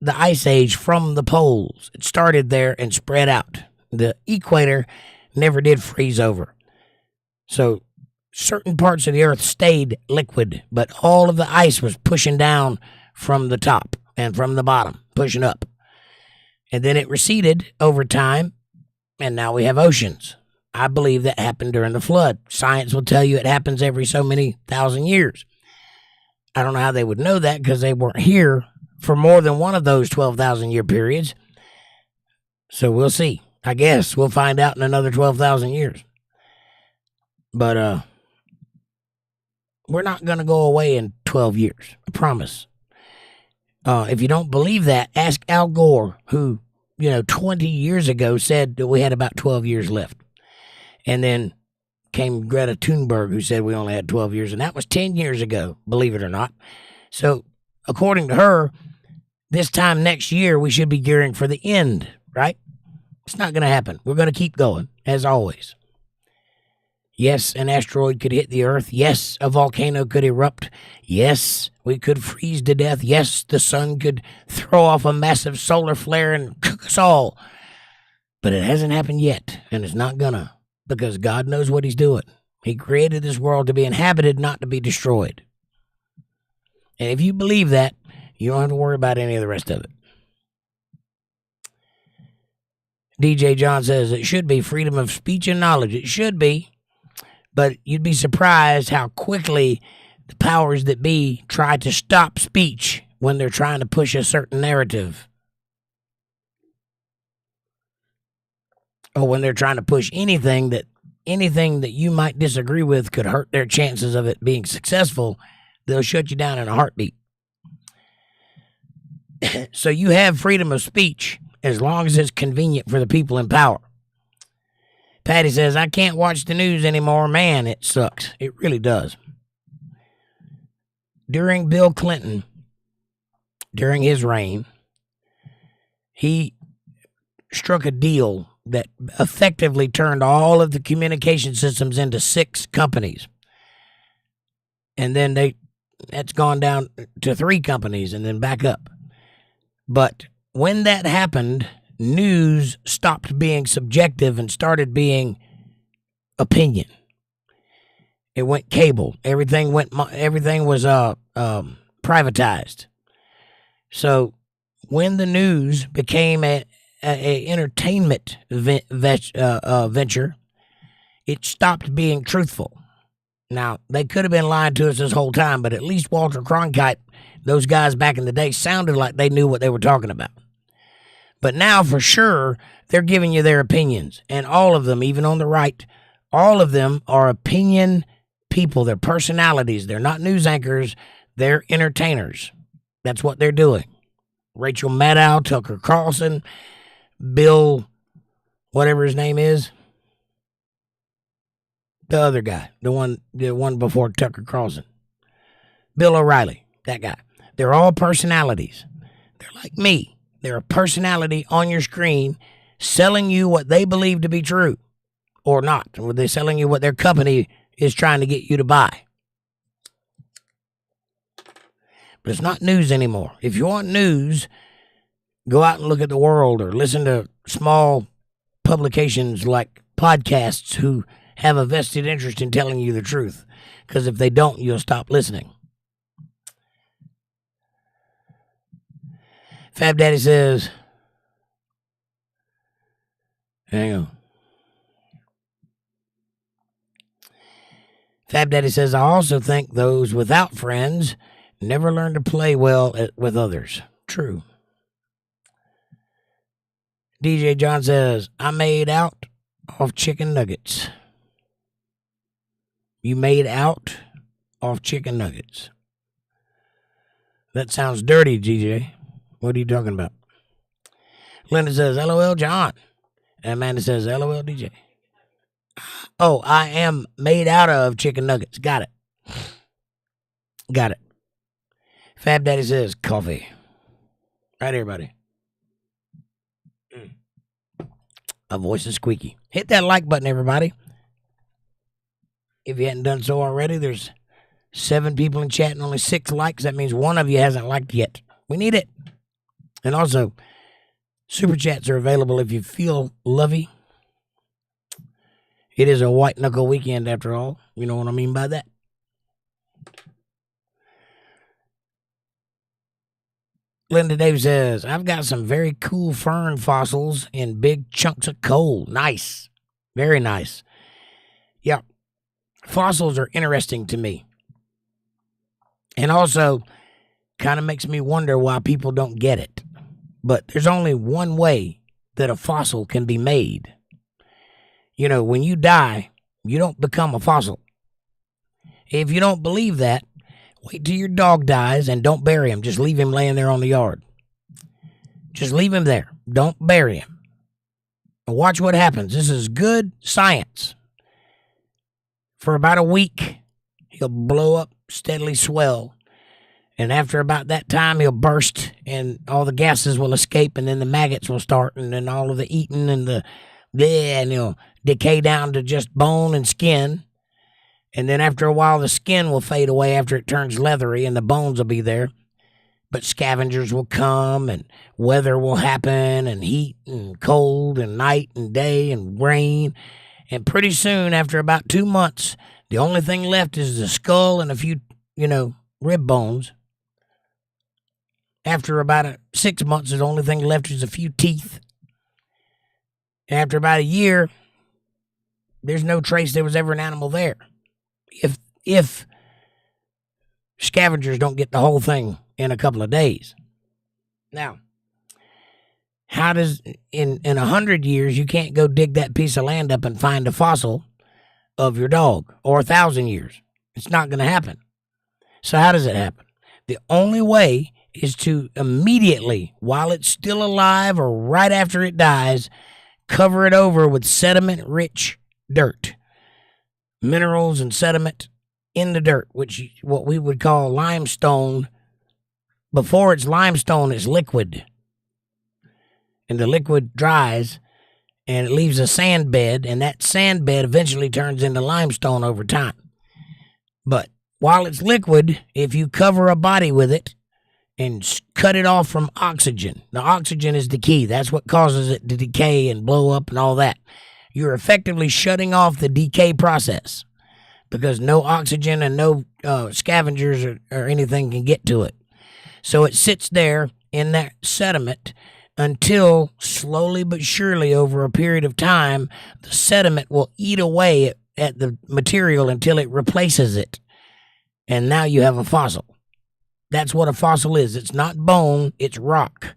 the ice age from the poles. It started there and spread out. The equator never did freeze over. So certain parts of the earth stayed liquid, but all of the ice was pushing down from the top and from the bottom, pushing up. And then it receded over time, and now we have oceans. I believe that happened during the flood. Science will tell you it happens every so many thousand years. I don't know how they would know that, because they weren't here for more than one of those 12,000 year periods. So we'll see. I guess we'll find out in another 12,000 years. But we're not going to go away in 12 years. I promise. If you don't believe that, ask Al Gore, who, 20 years ago said that we had about 12 years left. And then came Greta Thunberg, who said we only had 12 years, and that was 10 years ago, believe it or not. So, according to her, this time next year, we should be gearing for the end, right? It's not going to happen. We're going to keep going, as always. Yes, an asteroid could hit the Earth. Yes, a volcano could erupt. Yes, we could freeze to death. Yes, the sun could throw off a massive solar flare and cook us all. But it hasn't happened yet, and it's not gonna, because God knows what he's doing. He created this world to be inhabited, not to be destroyed. And if you believe that, you don't have to worry about any of the rest of it. DJ John says it should be freedom of speech and knowledge. It should be. But you'd be surprised how quickly the powers that be try to stop speech when they're trying to push a certain narrative. Or when they're trying to push anything that you might disagree with could hurt their chances of it being successful, they'll shut you down in a heartbeat. So you have freedom of speech as long as it's convenient for the people in power. Patty says, I can't watch the news anymore. Man, it sucks. It really does. During Bill Clinton, during his reign, he struck a deal that effectively turned all of the communication systems into 6 companies. And then they That's gone down to 3 companies and then back up. But when that happened, news stopped being subjective and started being opinion. It went cable. Everything was privatized. So when the news became a entertainment venture, it stopped being truthful. Now, they could have been lying to us this whole time, but at least Walter Cronkite, those guys back in the day, sounded like they knew what they were talking about. But now, for sure, they're giving you their opinions. And all of them, even on the right, all of them are opinion people. They're personalities. They're not news anchors. They're entertainers. That's what they're doing. Rachel Maddow, Tucker Carlson, Bill, whatever his name is. The other guy, the one before Tucker Carlson. Bill O'Reilly, that guy. They're all personalities. They're like me. They're a personality on your screen selling you what they believe to be true or not. Or they're selling you what their company is trying to get you to buy. But it's not news anymore. If you want news, go out and look at the world or listen to small publications like podcasts who have a vested interest in telling you the truth. Because if they don't, you'll stop listening. Fab Daddy says, hang on. Fab Daddy says, I also think those without friends never learn to play well with others. True. DJ John says, I made out off chicken nuggets. You made out off chicken nuggets. That sounds dirty, DJ. What are you talking about? Linda says, LOL John. And Amanda says, LOL DJ. Oh, I am made out of chicken nuggets. Got it. Got it. Fab Daddy says, coffee. Right here, buddy. My voice is squeaky. Hit that like button, everybody. If you hadn't done so already, there's 7 people in chat and only 6 likes. That means one of you hasn't liked yet. We need it. And also, super chats are available if you feel lovey. It is a white knuckle weekend after all. You know what I mean by that? Linda Dave says, I've got some very cool fern fossils in big chunks of coal. Nice. Very nice. Yeah. Fossils are interesting to me. And also, kind of makes me wonder why people don't get it. But there's only one way that a fossil can be made. You know, when you die, you don't become a fossil. If you don't believe that, wait till your dog dies and don't bury him. Just leave him laying there on the yard. Just leave him there. Don't bury him. And watch what happens. This is good science. For about a week, he'll blow up, steadily swell. And after about that time, he'll burst and all the gases will escape and then the maggots will start and then all of the eating and and he'll decay down to just bone and skin. And then after a while, the skin will fade away after it turns leathery and the bones will be there. But scavengers will come and weather will happen and heat and cold and night and day and rain. And pretty soon, after about 2 months, the only thing left is the skull and a few, rib bones. After about 6 months, the only thing left is a few teeth. After about a year, there's no trace there was ever an animal there. If scavengers don't get the whole thing in a couple of days. Now, how does, in 100 years, you can't go dig that piece of land up and find a fossil of your dog, or 1,000 years. It's not going to happen. So how does it happen? The only way is to immediately, while it's still alive or right after it dies, cover it over with sediment-rich dirt. Minerals and sediment in the dirt, which what we would call limestone. Before it's limestone, it's liquid. And the liquid dries, and it leaves a sand bed, and that sand bed eventually turns into limestone over time. But while it's liquid, if you cover a body with it and cut it off from oxygen, the oxygen is the key. That's what causes it to decay and blow up and all that. You're effectively shutting off the decay process because no oxygen and no scavengers or anything can get to it. So it sits there in that sediment until slowly but surely over a period of time, the sediment will eat away at the material until it replaces it. And now you have a fossil. That's what a fossil is. It's not bone, it's rock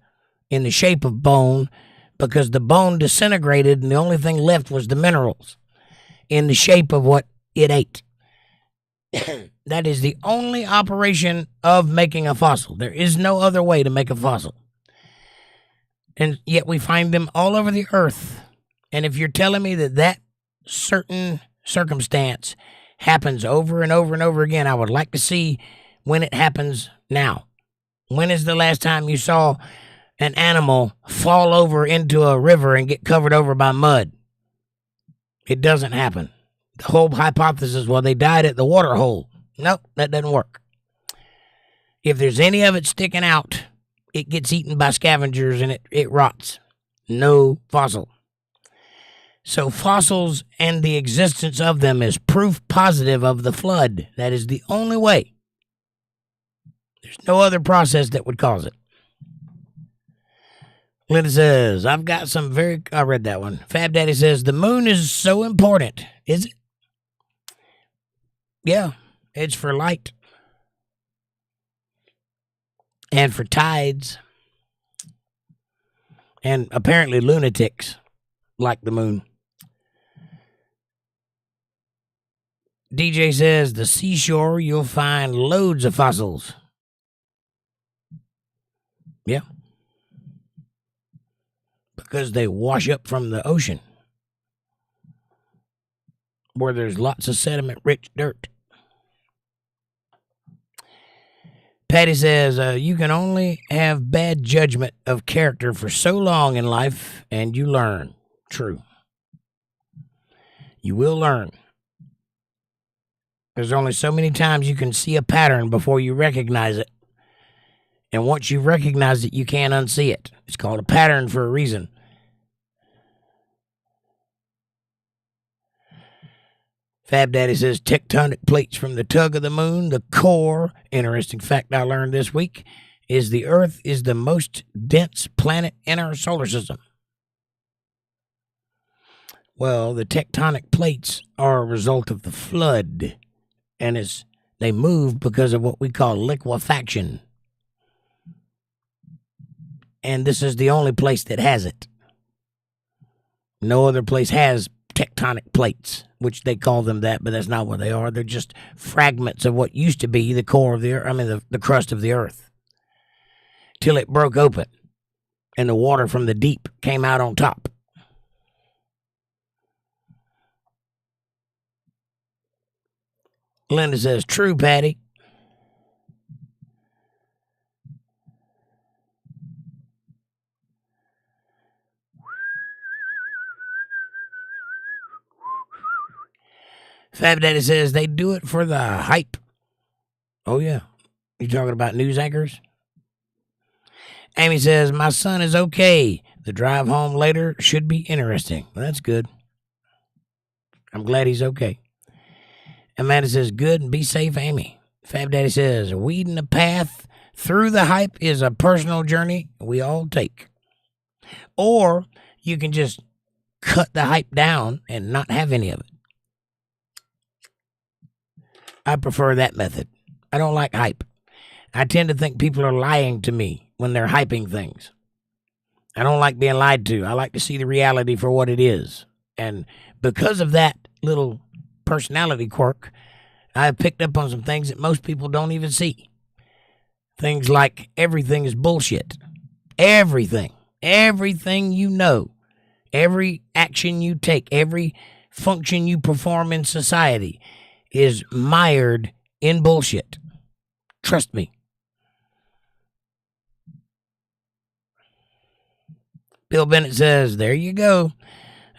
in the shape of bone because the bone disintegrated and the only thing left was the minerals in the shape of what it ate. That is the only operation of making a fossil. There is no other way to make a fossil. And yet we find them all over the earth. And if you're telling me that that certain circumstance happens over and over and over again, I would like to see when it happens now. When is the last time you saw an animal fall over into a river and get covered over by mud? It doesn't happen. The whole hypothesis, well, they died at the water hole. Nope, that doesn't work. If there's any of it sticking out, it gets eaten by scavengers and it rots. No fossil. So fossils and the existence of them is proof positive of the flood. That is the only way. There's no other process that would cause it. Linda says, I read that one. Fab Daddy says, the moon is so important. Is it? Yeah, it's for light. And for tides. And apparently lunatics like the moon. DJ says, the seashore, you'll find loads of fossils. Yeah. Because they wash up from the ocean where there's lots of sediment-rich dirt. Patty says, you can only have bad judgment of character for so long in life, and you learn. True. You will learn. There's only so many times you can see a pattern before you recognize it. And once you recognize it, you can't unsee it. It's called a pattern for a reason. Fab Daddy says tectonic plates from the tug of the moon, the core. Interesting fact I learned this week is the Earth is the most dense planet in our solar system. Well, the tectonic plates are a result of the flood, and they move because of what we call liquefaction. And this is the only place that has it. No other place has tectonic plates, which they call them that, but that's not what they are. They're just fragments of what used to be the core of the earth, the crust of the earth, till it broke open and the water from the deep came out on top. Linda says, true, Patty. Fab Daddy says they do it for the hype. Oh, yeah. You talking about news anchors? Amy says, my son is okay. The drive home later should be interesting. Well, that's good. I'm glad he's okay. Amanda says, good and be safe, Amy. Fab Daddy says, weeding the path through the hype is a personal journey we all take. Or you can just cut the hype down and not have any of it. I prefer that method. I don't like hype. I tend to think people are lying to me when they're hyping things. I don't like being lied to. I like to see the reality for what it is. And because of that little personality quirk, I've picked up on some things that most people don't even see. Things like everything is bullshit. Everything. Everything you know. Every action you take. Every function you perform in society is mired in bullshit. Trust me. Bill Bennett says, there you go.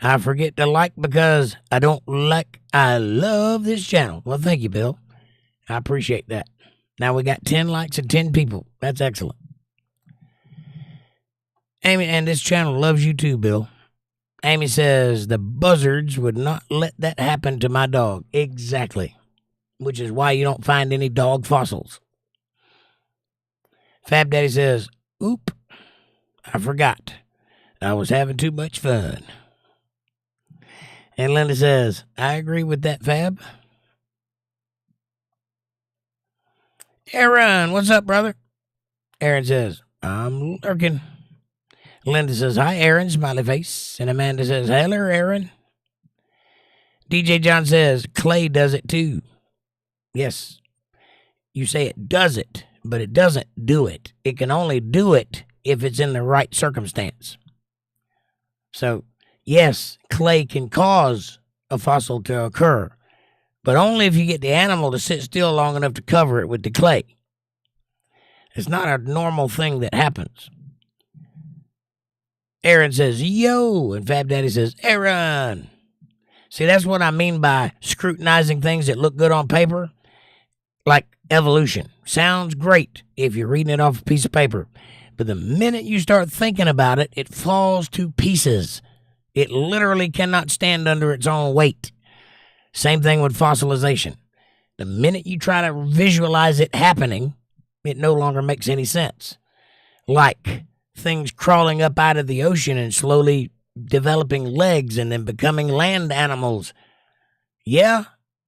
I forget to like because I don't like. I love this channel. Well, thank you, Bill. I appreciate that. Now we got 10 likes and 10 people. That's excellent. Amy, and this channel loves you too, Bill. Amy says, the buzzards would not let that happen to my dog. Exactly. Which is why you don't find any dog fossils. Fab Daddy says, oop, I forgot. I was having too much fun. And Linda says, I agree with that, Fab. Aaron, what's up, brother? Aaron says, I'm lurking. Linda says, hi, Aaron, smiley face. And Amanda says, hello, Aaron. DJ John says, Clay does it too. Yes, you say it does it, but it doesn't do it. It can only do it if it's in the right circumstance. So, yes, clay can cause a fossil to occur, but only if you get the animal to sit still long enough to cover it with the clay. It's not a normal thing that happens. Aaron says, yo, and Fab Daddy says, Aaron. See, that's what I mean by scrutinizing things that look good on paper, like evolution. Sounds great if you're reading it off a piece of paper, but the minute you start thinking about it, it falls to pieces. It literally cannot stand under its own weight. Same thing with fossilization. The minute you try to visualize it happening, it no longer makes any sense. Like things crawling up out of the ocean and slowly developing legs and then becoming land animals. Yeah?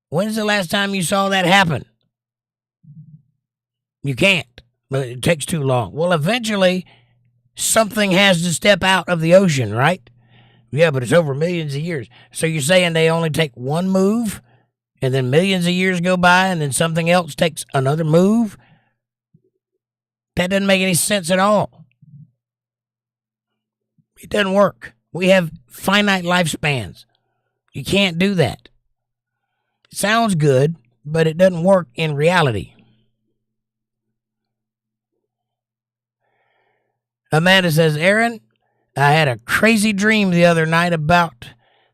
When's the last time you saw that happen? You can't. But it takes too long. Well, eventually, something has to step out of the ocean, right? Yeah, but it's over millions of years. So you're saying they only take one move, and then millions of years go by, and then something else takes another move? That doesn't make any sense at all. It doesn't work. We have finite lifespans. You can't do that. It sounds good, but it doesn't work in reality. Amanda says, Aaron, I had a crazy dream the other night about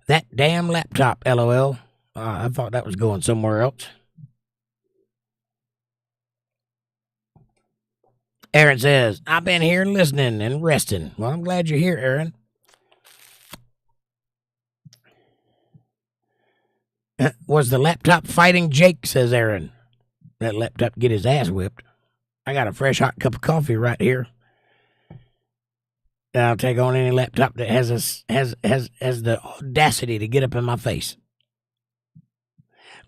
that damn laptop, LOL. I thought that was going somewhere else. Aaron says, I've been here listening and resting. Well, I'm glad you're here, Aaron. Was the laptop fighting Jake, says Aaron. That laptop get his ass whipped. I got a fresh hot cup of coffee right here. I'll take on any laptop that has the audacity to get up in my face.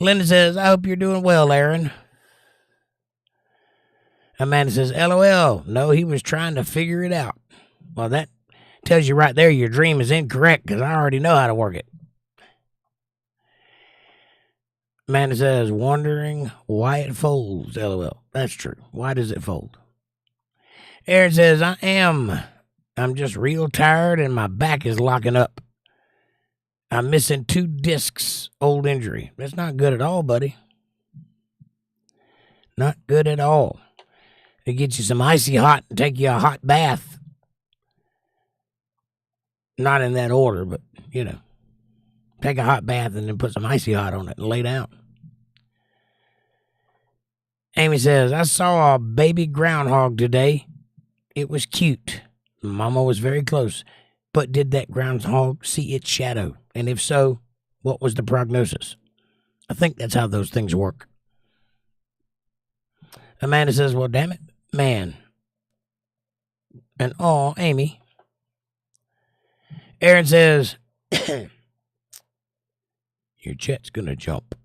Linda says, I hope you're doing well, Aaron. Amanda says, LOL. No, he was trying to figure it out. Well, that tells you right there your dream is incorrect because I already know how to work it. Amanda says, wondering why it folds, LOL. That's true. Why does it fold? Aaron says, I'm just real tired and my back is locking up. I'm missing 2 discs, old injury. That's not good at all, buddy. Not good at all. It gets you some icy hot and take you a hot bath. Not in that order, but, you know. Take a hot bath and then put some icy hot on it and lay down. Amy says, I saw a baby groundhog today. It was cute. Mama was very close. But did that groundhog see its shadow? And if so, what was the prognosis? I think that's how those things work. Amanda says, well, damn it, man. And Amy. Aaron says, your chat's gonna jump.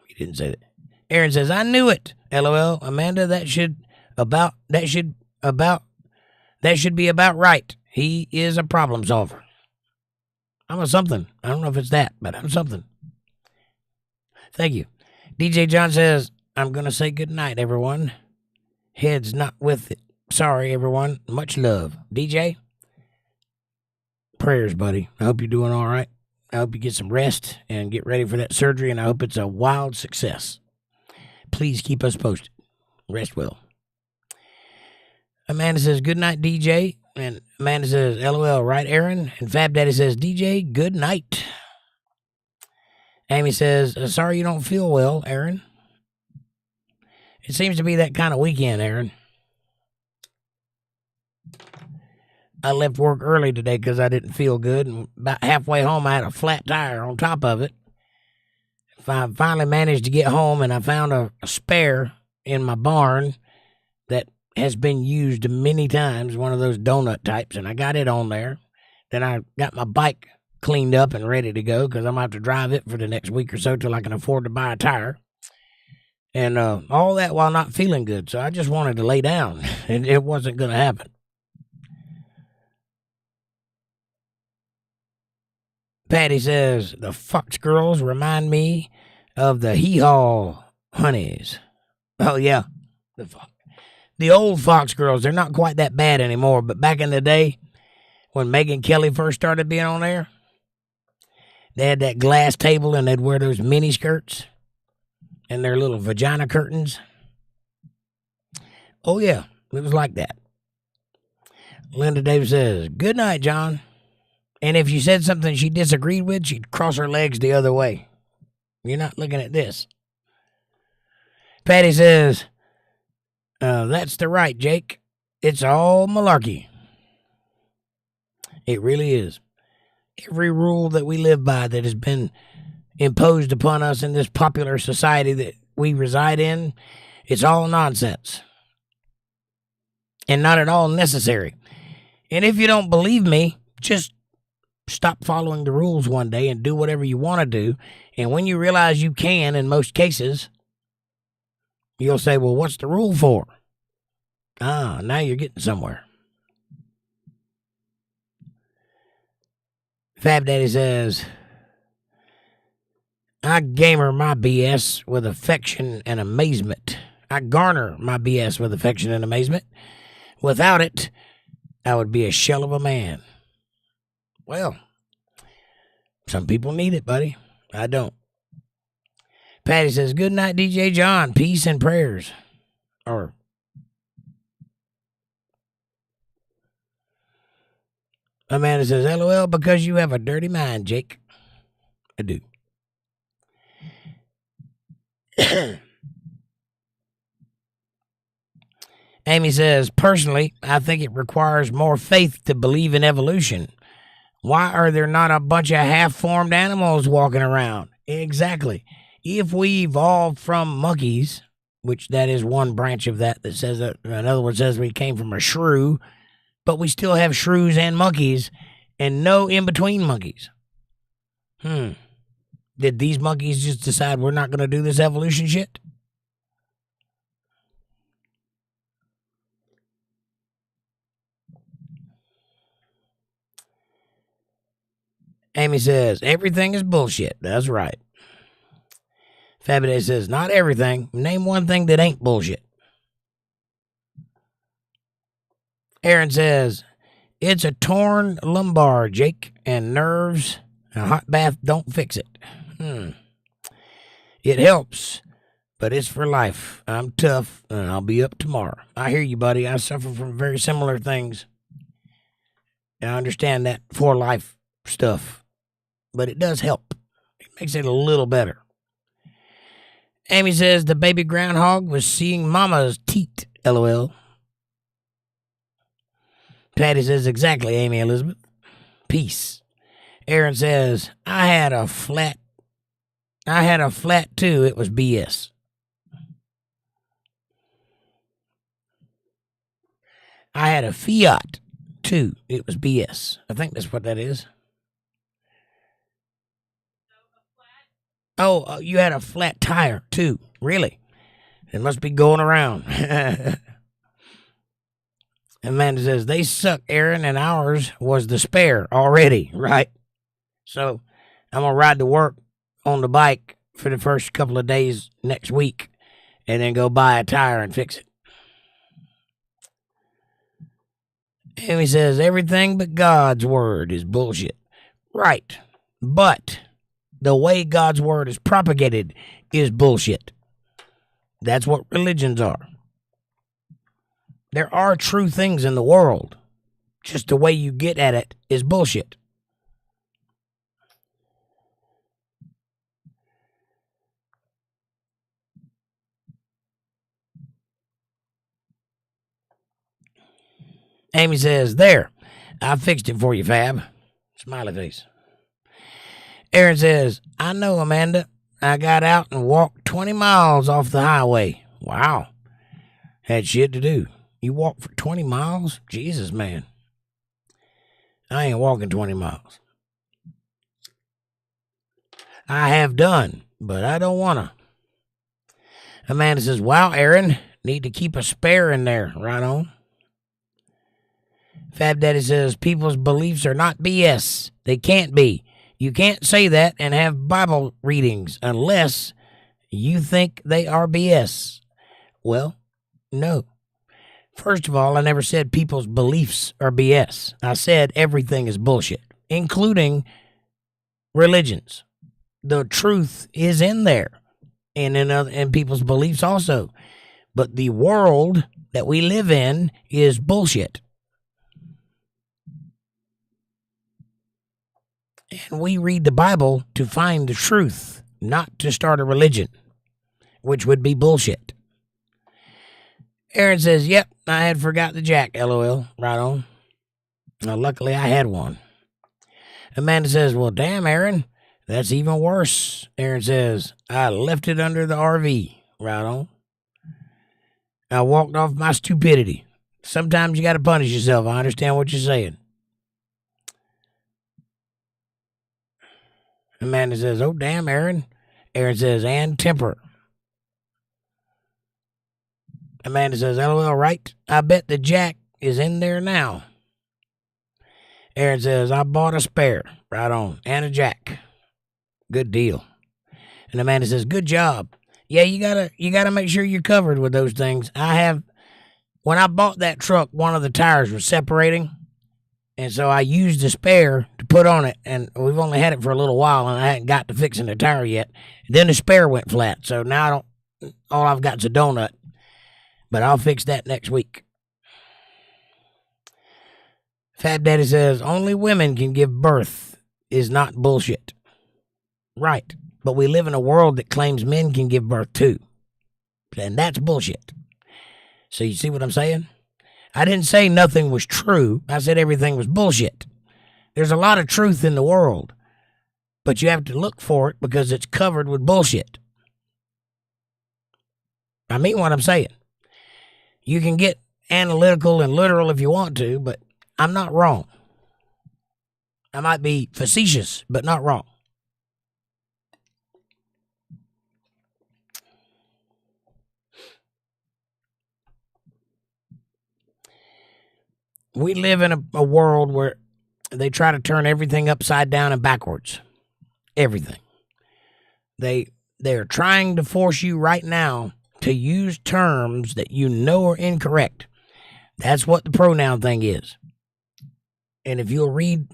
He didn't say that. Aaron says, I knew it. LOL. Amanda, that should be about right. He is a problem solver. I'm a something. I don't know if it's that, but I'm something. Thank you. DJ John says, I'm going to say good night, everyone. Head's not with it. Sorry, everyone. Much love. DJ, prayers, buddy. I hope you're doing all right. I hope you get some rest and get ready for that surgery, and I hope it's a wild success. Please keep us posted. Rest well. Amanda says, good night, DJ. And Amanda says, LOL, right, Aaron? And Fab Daddy says, DJ, good night. Amy says, sorry you don't feel well, Aaron. It seems to be that kind of weekend, Aaron. I left work early today because I didn't feel good, and about halfway home, I had a flat tire on top of it. I finally managed to get home, and I found a spare in my barn that has been used many times, one of those donut types, and I got it on there. Then I got my bike cleaned up and ready to go because I'm going to have to drive it for the next week or so till I can afford to buy a tire. And all that while not feeling good, so I just wanted to lay down, and it wasn't going to happen. Patty says, the Fox girls remind me of the hee-haw honeys. Oh, yeah. The old Fox girls, they're not quite that bad anymore, but back in the day, when Megyn Kelly first started being on there, they had that glass table and they'd wear those mini skirts and their little vagina curtains. Oh, yeah, it was like that. Linda Davis says, good night, John. And if you said something she disagreed with, she'd cross her legs the other way. You're not looking at this. Patty says, that's the right, Jake. It's all malarkey. It really is. Every rule that we live by that has been imposed upon us in this popular society that we reside in, it's all nonsense. And not at all necessary. And if you don't believe me, just stop following the rules one day and do whatever you want to do. And when you realize you can, in most cases, you'll say, well, what's the rule for? Now you're getting somewhere. Fab Daddy says, I gamer my BS with affection and amazement. I garner my BS with affection and amazement. Without it, I would be a shell of a man. Well, some people need it, buddy. I don't. Patty says, good night, DJ John. Peace and prayers. Or, Amanda says, LOL, because you have a dirty mind, Jake. I do. Amy says, personally, I think it requires more faith to believe in evolution. Why are there not a bunch of half-formed animals walking around? Exactly. If we evolved from monkeys, which that is one branch of that says that, in other words, says we came from a shrew, but we still have shrews and monkeys and no in-between monkeys. Did these monkeys just decide we're not going to do this evolution shit? Amy says, everything is bullshit. That's right. Fabide says, not everything. Name one thing that ain't bullshit. Aaron says, it's a torn lumbar, Jake, and nerves. A hot bath don't fix it. It helps, but it's for life. I'm tough, and I'll be up tomorrow. I hear you, buddy. I suffer from very similar things. I understand that for life stuff, but it does help. It makes it a little better. Amy says the baby groundhog was seeing mama's teat, LOL. Patty says, exactly, Amy Elizabeth. Peace. Aaron says, I had a flat too. It was BS. I had a Fiat too. It was BS. I think that's what that is. Oh, you had a flat tire too. Really? It must be going around. Amanda says, they suck, Aaron, and ours was the spare already, right? So I'm going to ride to work on the bike for the first couple of days next week and then go buy a tire and fix it. Amy says, everything but God's word is bullshit. Right. But the way God's word is propagated is bullshit. That's what religions are. There are true things in the world. Just the way you get at it is bullshit. Amy says, there, I fixed it for you, Fab. Smiley face. Aaron says, I know, Amanda. I got out and walked 20 miles off the highway. Wow. Had shit to do. You walked for 20 miles? Jesus, man. I ain't walking 20 miles. I have done, but I don't want to. Amanda says, wow, Aaron, need to keep a spare in there. Right on. Fab Daddy says, people's beliefs are not BS. They can't be. You can't say that and have Bible readings unless you think they are BS. Well, no. First of all, I never said people's beliefs are BS. I said everything is bullshit, including religions. The truth is in there and in people's beliefs also. But the world that we live in is bullshit. And we read the Bible to find the truth, not to start a religion, which would be bullshit. Aaron says, yep, I had forgot the jack, LOL. Right on. Well, luckily, I had one. Amanda says, well, damn, Aaron, that's even worse. Aaron says, I left it under the RV. Right on. I walked off my stupidity. Sometimes you got to punish yourself. I understand what you're saying. Amanda says, oh, damn, Aaron. Aaron says, and temper. Amanda says, LOL, right? I bet the jack is in there now. Aaron says, I bought a spare. Right on. And a jack. Good deal. And Amanda says, good job. Yeah, you gotta make sure you're covered with those things. When I bought that truck, one of the tires was separating. And so I used the spare to put on it, and we've only had it for a little while, and I hadn't got to fixing the tire yet. Then the spare went flat, so now all I've got is a donut. But I'll fix that next week. Fab Daddy says, only women can give birth is not bullshit. Right, but we live in a world that claims men can give birth too. And that's bullshit. So you see what I'm saying? I didn't say nothing was true. I said everything was bullshit. There's a lot of truth in the world, but you have to look for it because it's covered with bullshit. I mean what I'm saying. You can get analytical and literal if you want to, but I'm not wrong. I might be facetious, but not wrong. We live in a world where they try to turn everything upside down and backwards. Everything. They're trying to force you right now to use terms that you know are incorrect. That's what the pronoun thing is. And if you'll read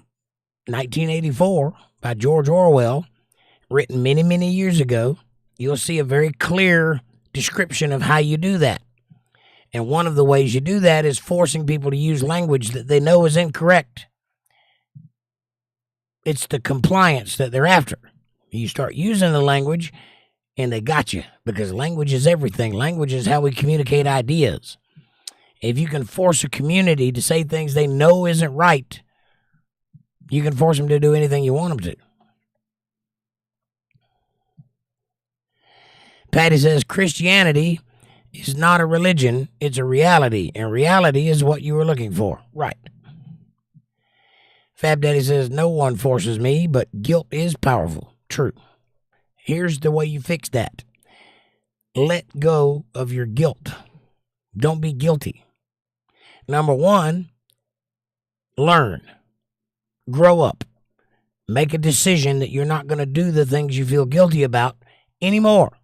1984 by George Orwell, written many, many years ago, you'll see a very clear description of how you do that. And one of the ways you do that is forcing people to use language that they know is incorrect. It's the compliance that they're after. You start using the language, and they got you, because language is everything. Language is how we communicate ideas. If you can force a community to say things they know isn't right, you can force them to do anything you want them to. Patty says, Christianity is not a religion, it's a reality, and reality is what you were looking for. Right. Fab Daddy says, no one forces me, but guilt is powerful. True. Here's the way you fix that. Let go of your guilt. Don't be guilty. Number one, learn. Grow up. Make a decision that you're not going to do the things you feel guilty about anymore.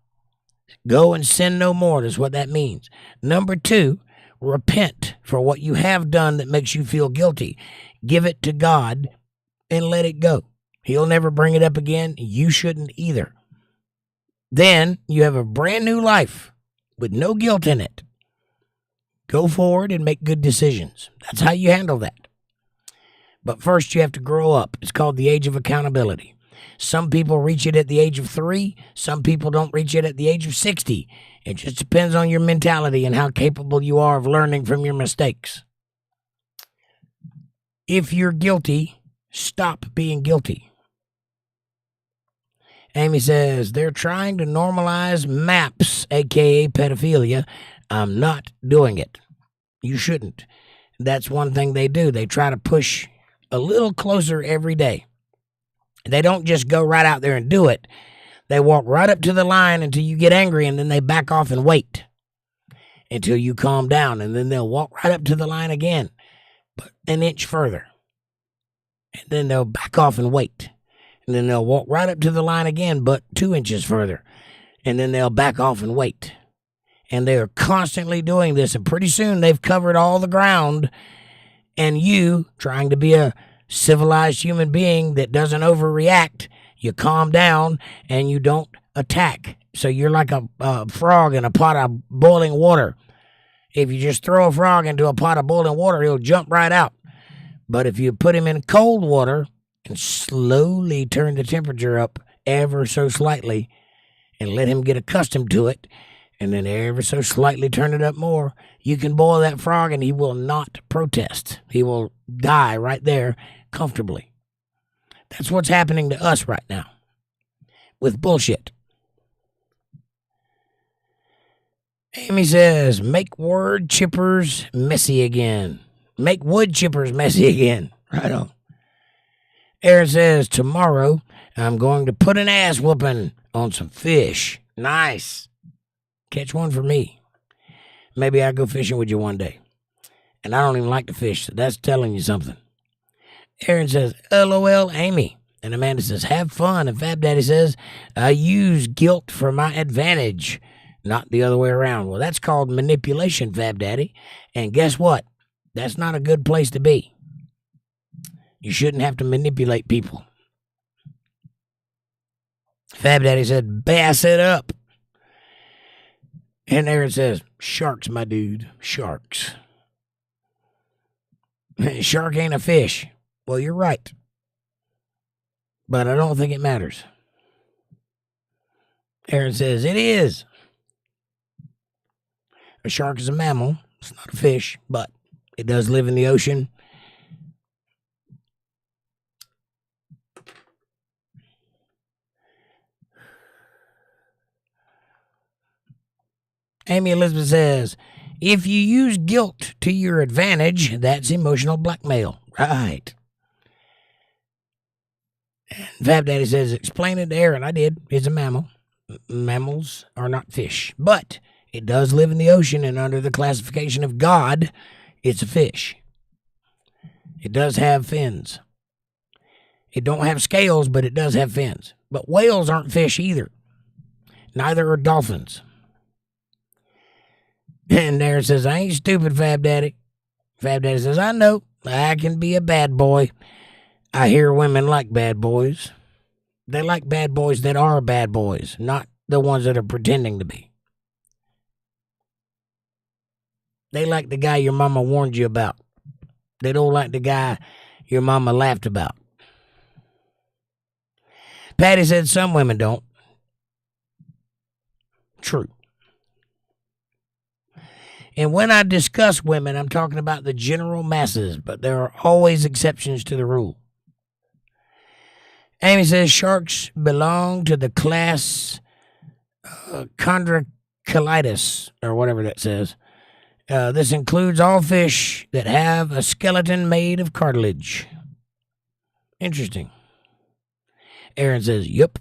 Go and sin no more is what that means. Number two, repent for what you have done that makes you feel guilty. Give it to God and let it go. He'll never bring it up again. You shouldn't either. Then you have a brand new life with no guilt in it. Go forward and make good decisions. That's how you handle that. But first you have to grow up. It's called the age of accountability. Some people reach it at the age of 3. Some people don't reach it at the age of 60. It just depends on your mentality and how capable you are of learning from your mistakes. If you're guilty, stop being guilty. Amy says, they're trying to normalize MAPS, a.k.a. pedophilia. I'm not doing it. You shouldn't. That's one thing they do. They try to push a little closer every day. They don't just go right out there and do it. They walk right up to the line until you get angry, and then they back off and wait until you calm down, and then they'll walk right up to the line again, but an inch further. And then they'll back off and wait. And then they'll walk right up to the line again, but 2 inches further. And then they'll back off and wait. And they're constantly doing this, and pretty soon they've covered all the ground, and you, trying to be a civilized human being that doesn't overreact, you calm down and you don't attack. So you're like a frog in a pot of boiling water. If you just throw a frog into a pot of boiling water, he'll jump right out. But if you put him in cold water and slowly turn the temperature up ever so slightly and let him get accustomed to it, and then ever so slightly turn it up more, you can boil that frog and he will not protest. He will die right there comfortably. That's what's happening to us right now with bullshit. Amy says, make word chippers messy again. Make wood chippers messy again. Right on. Aaron says, tomorrow I'm going to put an ass whooping on some fish. Nice. Catch one for me. Maybe I'll go fishing with you one day. And I don't even like to fish, so that's telling you something. Aaron says, LOL, Amy. And Amanda says, have fun. And Fab Daddy says, I use guilt for my advantage, not the other way around. Well, that's called manipulation, Fab Daddy. And guess what? That's not a good place to be. You shouldn't have to manipulate people. Fab Daddy said, bass it up. And Aaron says, sharks, my dude, sharks. Shark ain't a fish. Well, you're right. But I don't think it matters. Aaron says, it is. A shark is a mammal. It's not a fish, but it does live in the ocean. Amy Elizabeth says, if you use guilt to your advantage, that's emotional blackmail. Right. And Fab Daddy says, explain it to Aaron. I did. It's a mammal. Mammals are not fish. But it does live in the ocean, and under the classification of God, it's a fish. It does have fins. It don't have scales, but it does have fins. But whales aren't fish either. Neither are dolphins. And Aaron says, I ain't stupid, Fab Daddy. Fab Daddy says, I know. I can be a bad boy. I hear women like bad boys. They like bad boys that are bad boys, not the ones that are pretending to be. They like the guy your mama warned you about. They don't like the guy your mama laughed about. Patty said some women don't. True. And when I discuss women, I'm talking about the general masses, but there are always exceptions to the rule. Amy says sharks belong to the class chondrocolitis, or whatever that says. This includes all fish that have a skeleton made of cartilage. Interesting. Aaron says, yep.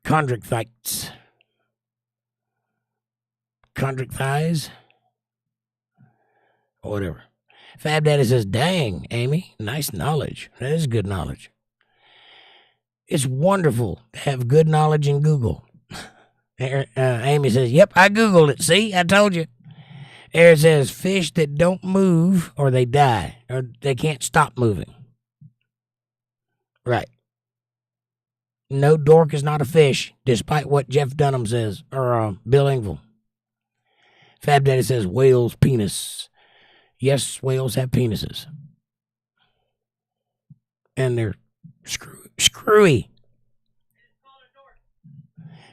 Chondrocolites. Chondrocolitis? Or whatever. Fab Daddy says, dang, Amy, nice knowledge. That is good knowledge. It's wonderful to have good knowledge in Google. Amy says, yep, I Googled it. See, I told you. Aaron says, fish that don't move or they die, or they can't stop moving. Right. No dork is not a fish, despite what Jeff Dunham says, or Bill Engvall. Fab Daddy says, whales' penis. Yes, whales have penises. And they're screwy.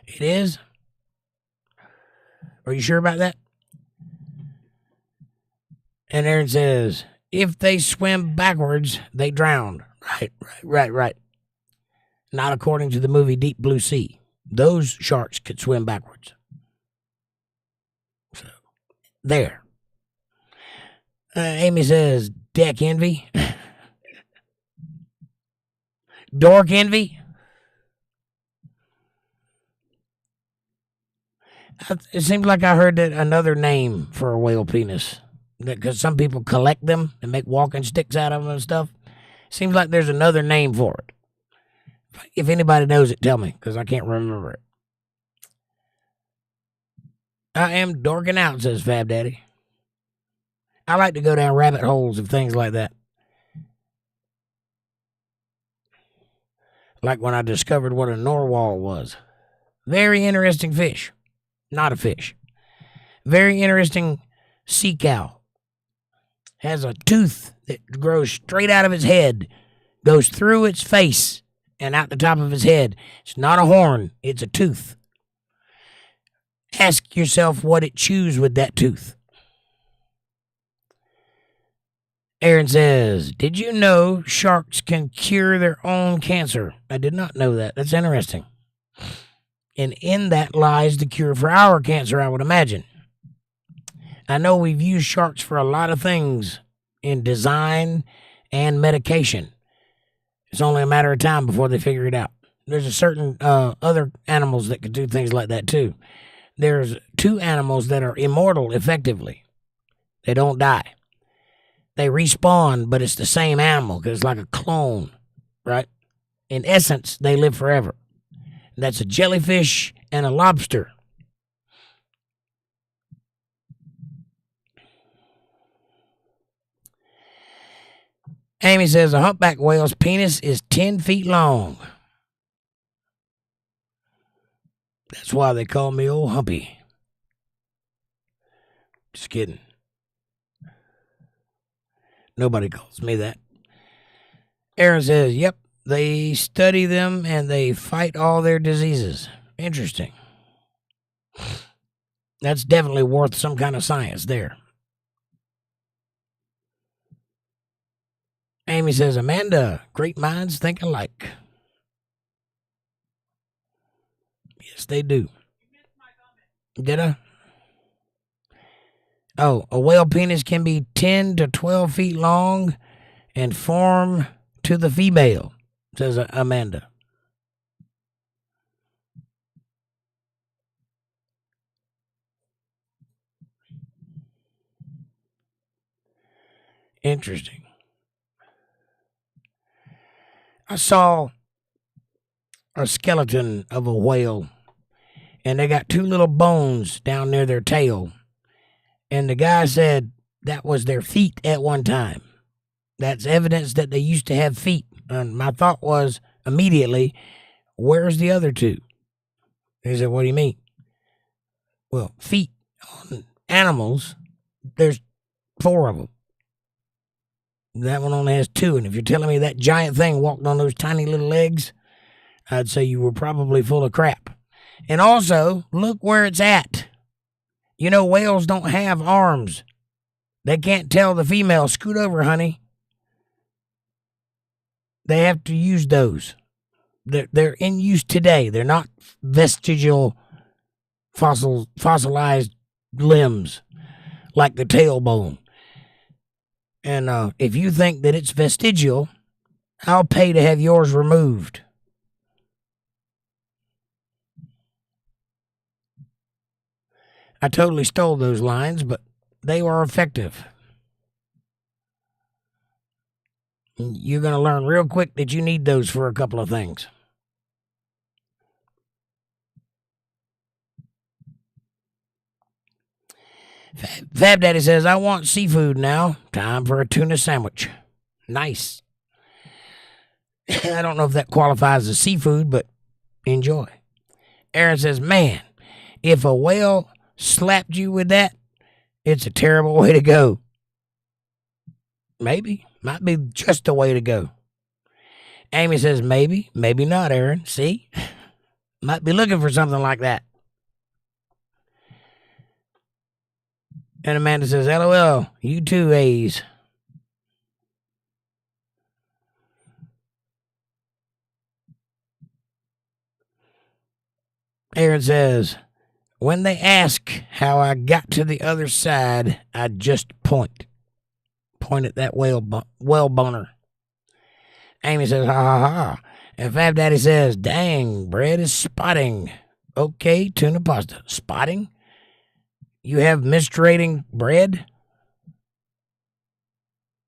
It is? Are you sure about that? And Aaron says, if they swim backwards, they drown. Right. Not according to the movie Deep Blue Sea. Those sharks could swim backwards. So, there. Amy says, deck envy. Dork envy. It seems like I heard that another name for a whale penis. Because some people collect them and make walking sticks out of them and stuff. Seems like there's another name for it. If anybody knows it, tell me, because I can't remember it. I am dorking out, says Fab Daddy. I like to go down rabbit holes of things like that. Like when I discovered what a narwhal was. Very interesting fish. Not a fish. Very interesting sea cow. Has a tooth that grows straight out of its head, goes through its face and out the top of its head. It's not a horn, it's a tooth. Ask yourself what it chews with that tooth. Aaron says, did you know sharks can cure their own cancer? I did not know that. That's interesting. And in that lies the cure for our cancer, I would imagine. I know we've used sharks for a lot of things in design and medication. It's only a matter of time before they figure it out. There's a certain other animals that can do things like that too. There's 2 animals that are immortal effectively. They don't die. They respawn, but it's the same animal because it's like a clone, right? In essence, they live forever. That's a jellyfish and a lobster. Amy says a humpback whale's penis is 10 feet long. That's why they call me old Humpy. Just kidding. Nobody calls me that. Aaron says, yep, they study them and they fight all their diseases. Interesting. That's definitely worth some kind of science there. Amy says, Amanda, great minds think alike. Yes, they do. Did I? Oh, a whale penis can be 10 to 12 feet long and form to the female, says Amanda. Interesting. I saw a skeleton of a whale, and they got 2 little bones down near their tail. And the guy said that was their feet at one time. That's evidence that they used to have feet. And my thought was immediately, where's the other 2? He said, what do you mean? Well, feet on animals, there's 4 of them. That one only has 2. And if you're telling me that giant thing walked on those tiny little legs, I'd say you were probably full of crap. And also, look where it's at. You know, whales don't have arms. They can't tell the female, scoot over, honey. They have to use those. They're in use today. They're not vestigial, fossilized limbs like the tailbone. And if you think that it's vestigial, I'll pay to have yours removed. I totally stole those lines, but they were effective. You're going to learn real quick that you need those for a couple of things. Fab Daddy says, I want seafood now. Time for a tuna sandwich. Nice. I don't know if that qualifies as seafood, but enjoy. Aaron says, man, if a whale slapped you with that, it's a terrible way to go. Maybe. Might be just the way to go. Amy says, maybe. Maybe not, Aaron. See? Might be looking for something like that. And Amanda says, LOL, you too, A's. Aaron says, when they ask how I got to the other side, I just point. Point at that whale boner. Amy says, ha ha ha. And Fab Daddy says, dang, bread is spotting. Okay, tuna pasta. Spotting? You have mistrading bread?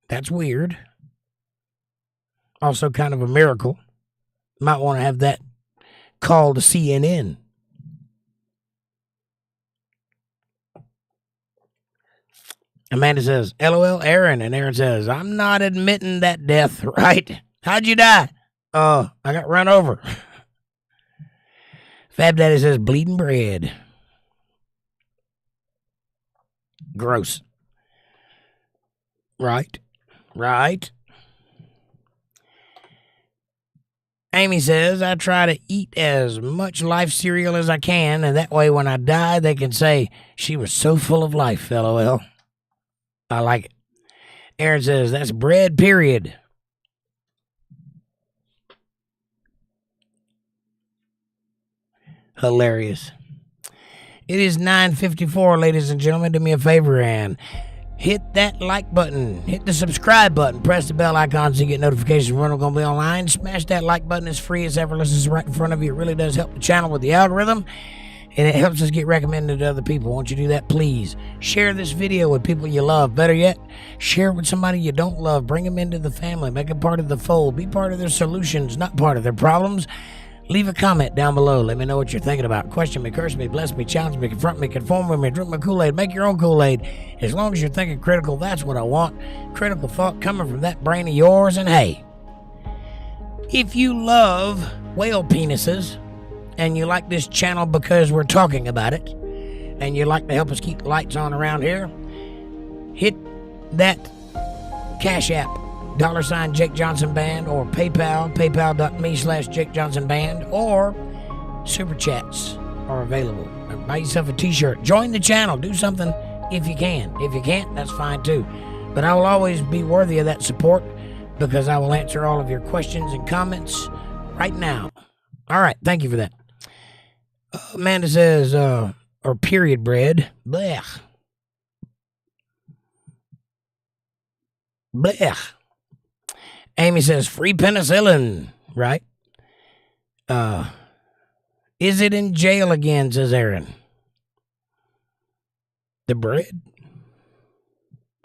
That's weird. Also kind of a miracle. Might want to have that call to CNN. Amanda says, LOL, Aaron. And Aaron says, I'm not admitting that death, right? How'd you die? I got run over. Fab Daddy says, bleeding bread. Gross. Right. Amy says, I try to eat as much life cereal as I can, and that way when I die, they can say, she was so full of life, LOL. I like it. Aaron says, that's bread, period. Hilarious. It is 9:54, ladies and gentlemen. Do me a favor and hit that like button. Hit the subscribe button. Press the bell icon so you get notifications when we're going to be online. Smash that like button. It's free. It's effortless. It's right in front of you. It really does help the channel with the algorithm, and it helps us get recommended to other people. Won't you do that, please? Share this video with people you love. Better yet, share it with somebody you don't love. Bring them into the family. Make them part of the fold. Be part of their solutions, not part of their problems. Leave a comment down below. Let me know what you're thinking about. Question me, curse me, bless me, challenge me, confront me, conform with me, drink my Kool-Aid, make your own Kool-Aid. As long as you're thinking critical, that's what I want. Critical thought coming from that brain of yours. And hey, if you love whale penises and you like this channel because we're talking about it, and you like to help us keep the lights on around here, hit that Cash App. $ Jake Johnson Band, or PayPal, paypal.me/Jake Johnson Band, or Super Chats are available. Buy yourself a t-shirt. Join the channel. Do something if you can. If you can't, that's fine too. But I will always be worthy of that support because I will answer all of your questions and comments right now. All right. Thank you for that. Amanda says, or period bread. Blech. Blech. Amy says, free penicillin, right? Is it in jail again, says Aaron. The bread?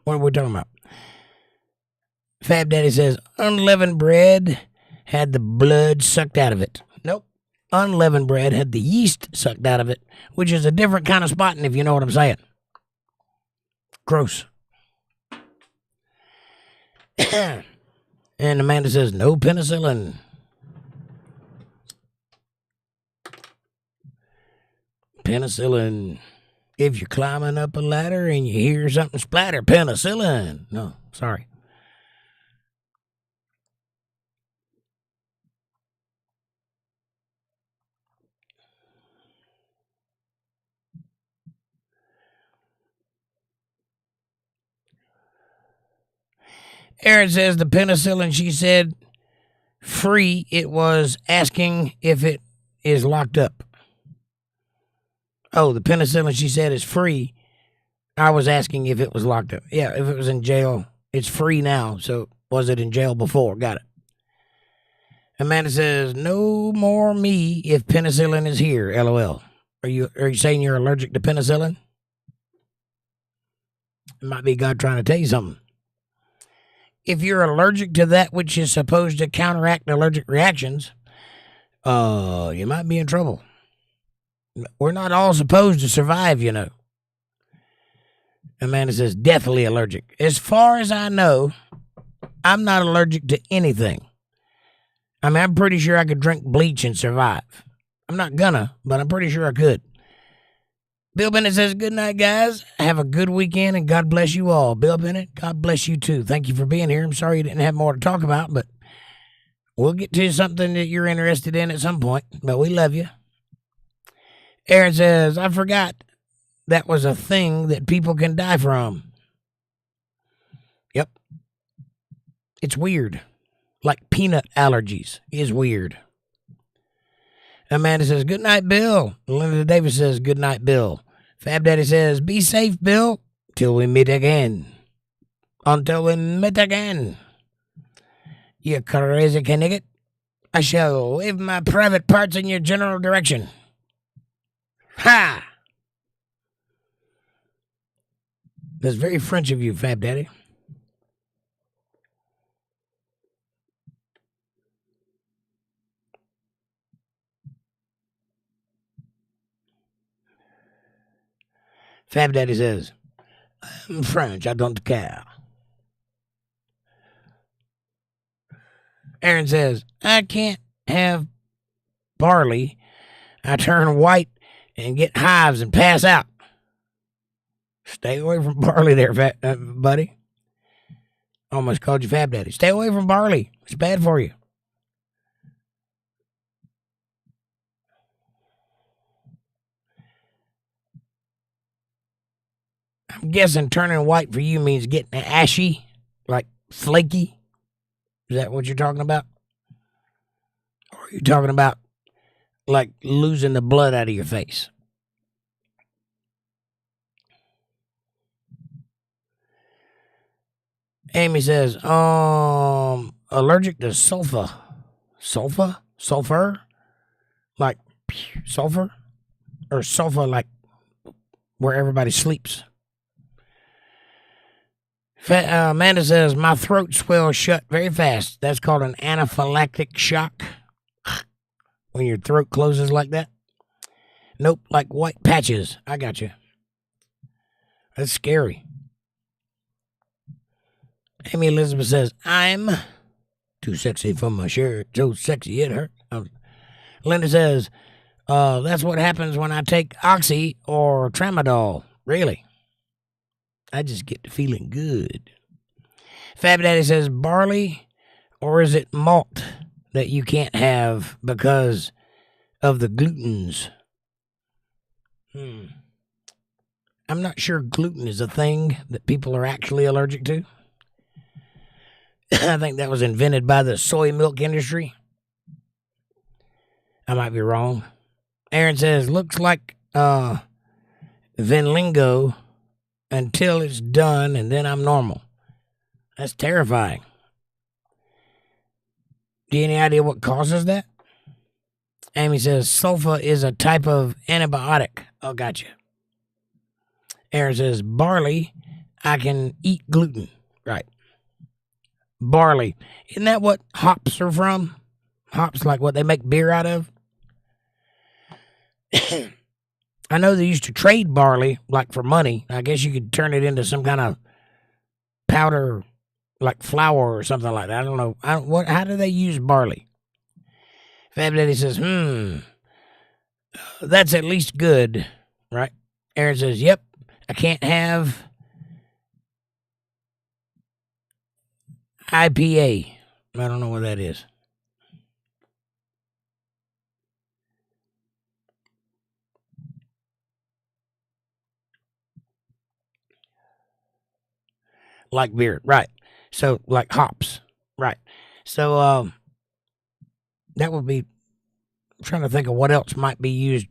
What are we talking about? Fab Daddy says, unleavened bread had the blood sucked out of it. Nope. Unleavened bread had the yeast sucked out of it, which is a different kind of spotting, if you know what I'm saying. Gross. And Amanda says, no penicillin. Penicillin. If you're climbing up a ladder and you hear something splatter, penicillin. No, sorry. Aaron says the penicillin, she said, free. It was asking if it is locked up. Oh, the penicillin, she said, is free. I was asking if it was locked up. Yeah, if it was in jail, it's free now. So was it in jail before? Got it. Amanda says, no more me if penicillin is here. LOL. Are you saying you're allergic to penicillin? It might be God trying to tell you something. If you're allergic to that which is supposed to counteract allergic reactions, you might be in trouble. We're not all supposed to survive, you know. Amanda says, definitely allergic. As far as I know, I'm not allergic to anything. I mean, I'm pretty sure I could drink bleach and survive. I'm not gonna, but I'm pretty sure I could. Bill Bennett says, good night, guys. Have a good weekend, and God bless you all. Bill Bennett, God bless you, too. Thank you for being here. I'm sorry you didn't have more to talk about, but we'll get to something that you're interested in at some point, but we love you. Aaron says, I forgot that was a thing that people can die from. Yep. It's weird. Like peanut allergies is weird. Amanda says, good night, Bill. Linda Davis says, good night, Bill. Fab Daddy says, be safe, Bill, till we meet again. Until we meet again. You crazy canigget. I shall wave my private parts in your general direction. Ha! That's very French of you, Fab Daddy. Fab Daddy says, I'm French, I don't care. Aaron says, I can't have barley. I turn white and get hives and pass out. Stay away from barley there, buddy. Almost called you Fab Daddy. Stay away from barley. It's bad for you. I'm guessing turning white for you means getting ashy, like flaky. Is that what you're talking about? Or are you talking about like losing the blood out of your face? Amy says, allergic to sulfur. Sulfur? Sulfur? Like sulfur? Or sulfur like where everybody sleeps? Amanda says, my throat swells shut very fast. That's called an anaphylactic shock. When your throat closes like that. Nope, like white patches. I got you. That's scary. Amy Elizabeth says, I'm too sexy for my shirt. So sexy it hurt. Linda says, that's what happens when I take Oxy or Tramadol. Really? I just get to feeling good. Fab Daddy says, barley, or is it malt that you can't have because of the glutens? I'm not sure gluten is a thing that people are actually allergic to. I think that was invented by the soy milk industry. I might be wrong. Aaron says, looks like ℂ𝕚𝕝𝕝𝕝𝕝𝕝 until it's done, and then I'm normal. That's terrifying. Do you have any idea what causes that? Amy says, sulfa is a type of antibiotic. Oh, gotcha. Aaron says, barley, I can eat gluten. Right. Barley. Isn't that what hops are from? Hops, like what they make beer out of? I know they used to trade barley, like for money. I guess you could turn it into some kind of powder, like flour or something like that. I don't know. How do they use barley? Fab Daddy says, that's at least good, right? Aaron says, yep, I can't have IPA. I don't know what that is. Like beer, right. So, like hops, right. So, that would be, I'm trying to think of what else might be used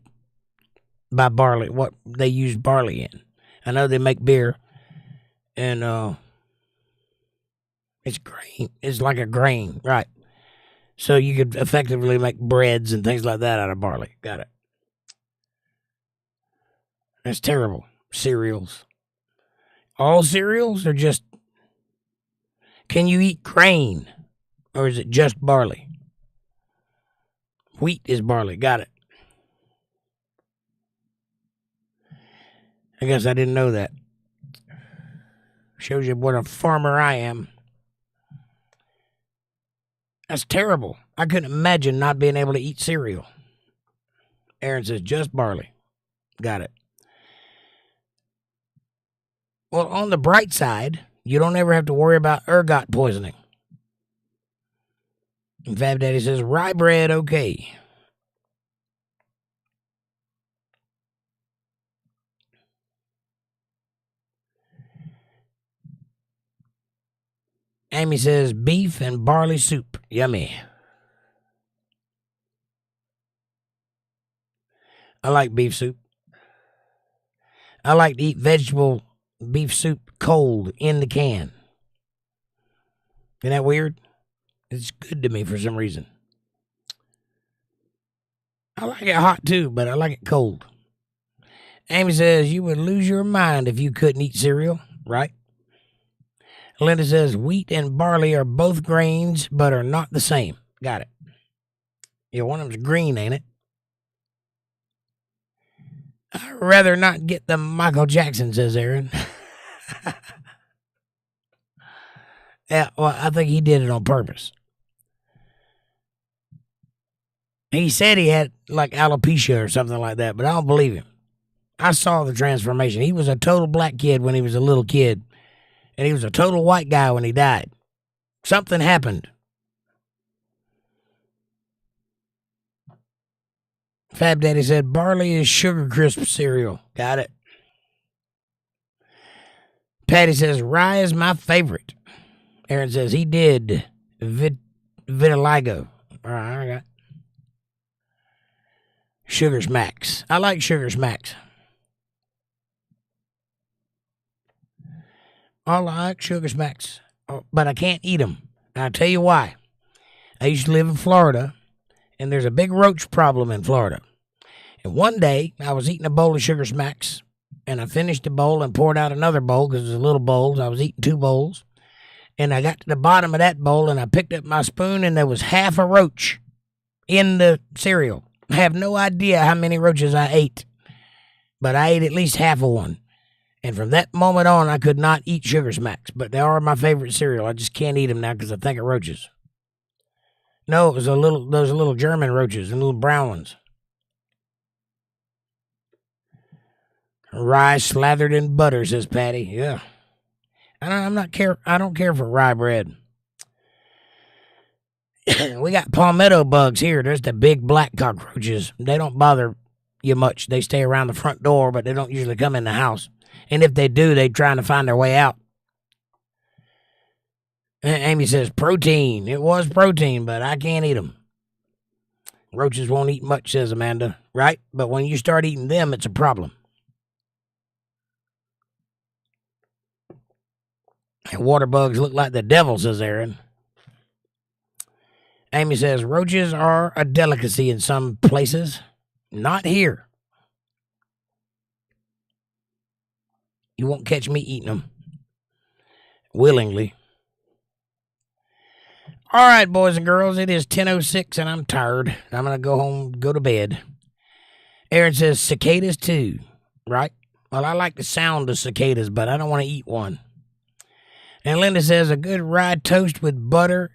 by barley, what they use barley in. I know they make beer, and it's grain. It's like a grain, right. So you could effectively make breads and things like that out of barley. Got it. That's terrible. Cereals. All cereals or just... Can you eat grain? Or is it just barley? Wheat is barley. Got it. I guess I didn't know that. Shows you what a farmer I am. That's terrible. I couldn't imagine not being able to eat cereal. Aaron says, just barley. Got it. Well, on the bright side, you don't ever have to worry about ergot poisoning. And Fab Daddy says, rye bread, okay. Amy says beef and barley soup. Yummy. I like beef soup. I like to eat vegetable beef soup cold in the can. Isn't that weird? It's good to me for some reason. I like it hot too, but I like it cold. Amy says you would lose your mind if you couldn't eat cereal, right? Linda says wheat and barley are both grains, but are not the same. Got it. Yeah, one of them's green, ain't it? I'd rather not get the Michael Jackson, says Aaron. Yeah, well, I think he did it on purpose. He said he had like alopecia or something like that, but I don't believe him. I saw the transformation. He was a total black kid when he was a little kid, and he was a total white guy when he died. Something happened. Fab Daddy said barley is Sugar Crisp cereal. Got it. Patty says rye is my favorite. Aaron says he did vitiligo. All right, I got it. Sugar Smacks. I like Sugar Smacks. I like Sugar Smacks, but I can't eat them. And I'll tell you why. I used to live in Florida, and there's a big roach problem in Florida. And one day, I was eating a bowl of Sugar Smacks, and I finished the bowl and poured out another bowl because it was little bowls. I was eating 2 bowls. And I got to the bottom of that bowl, and I picked up my spoon, and there was half a roach in the cereal. I have no idea how many roaches I ate, but I ate at least half of one. And from that moment on, I could not eat Sugar Smacks, but they are my favorite cereal. I just can't eat them now because I think of roaches. No, it was those little German roaches and little brown ones. Rye slathered in butter, says Patty. Yeah. I don't care for rye bread. We got palmetto bugs here. There's the big black cockroaches. They don't bother you much. They stay around the front door, but they don't usually come in the house. And if they do, they're trying to find their way out. And Amy says protein. It was protein, but I can't eat them. Roaches won't eat much, says Amanda. Right? But when you start eating them, it's a problem. And water bugs look like the devil, says Aaron. Amy says roaches are a delicacy in some places. Not here. You won't catch me eating them. Willingly. All right, boys and girls, it is 10:06 and I'm tired. I'm going to go home, go to bed. Aaron says cicadas too, right? Well, I like the sound of cicadas, but I don't want to eat one. And Linda says a good rye toast with butter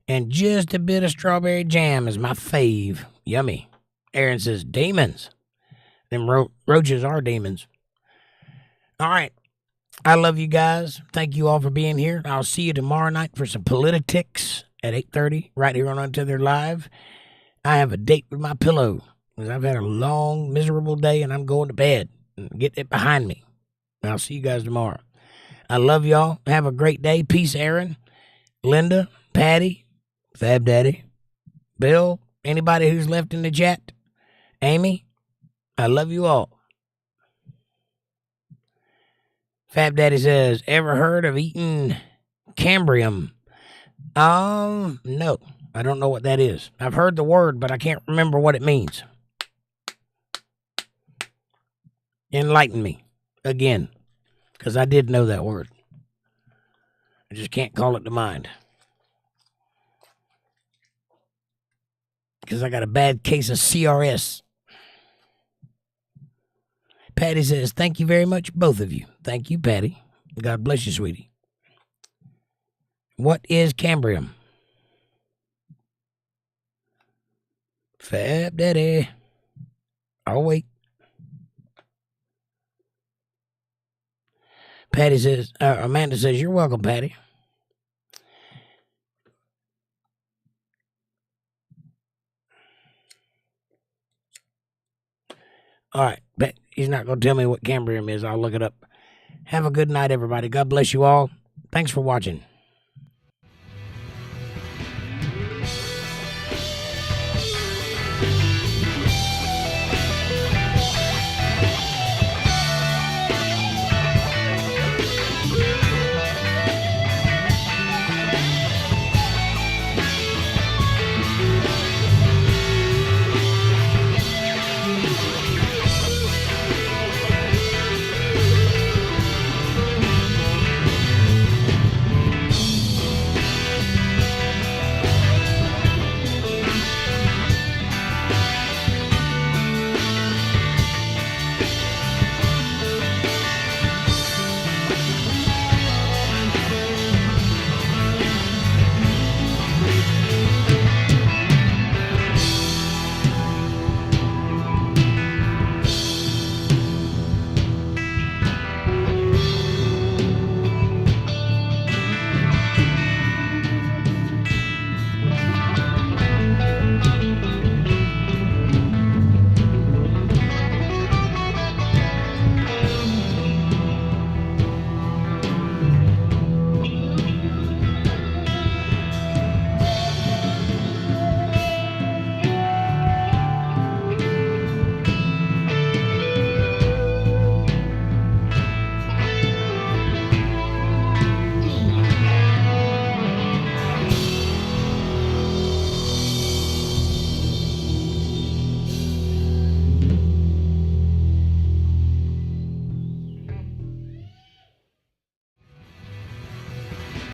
and just a bit of strawberry jam is my fave. Yummy. Aaron says demons. Them roaches are demons. All right. I love you guys. Thank you all for being here. I'll see you tomorrow night for some politics at 8:30 right here on Untethered Live. I have a date with my pillow because I've had a long, miserable day and I'm going to bed. Get it behind me. And I'll see you guys tomorrow. I love y'all. Have a great day. Peace, Aaron, Linda, Patty, Fab Daddy, Bill, anybody who's left in the chat, Amy, I love you all. Fab Daddy says, ever heard of eating cambrium? No, I don't know what that is. I've heard the word, but I can't remember what it means. Enlighten me again, because I did know that word. I just can't call it to mind. Because I got a bad case of CRS. Patty says, thank you very much, both of you. Thank you, Patty. God bless you, sweetie. What is cambrium? Fab Daddy. I'll wait. Patty says, Amanda says, you're welcome, Patty. All right, but he's not going to tell me what cambrium is. I'll look it up. Have a good night, everybody. God bless you all. Thanks for watching.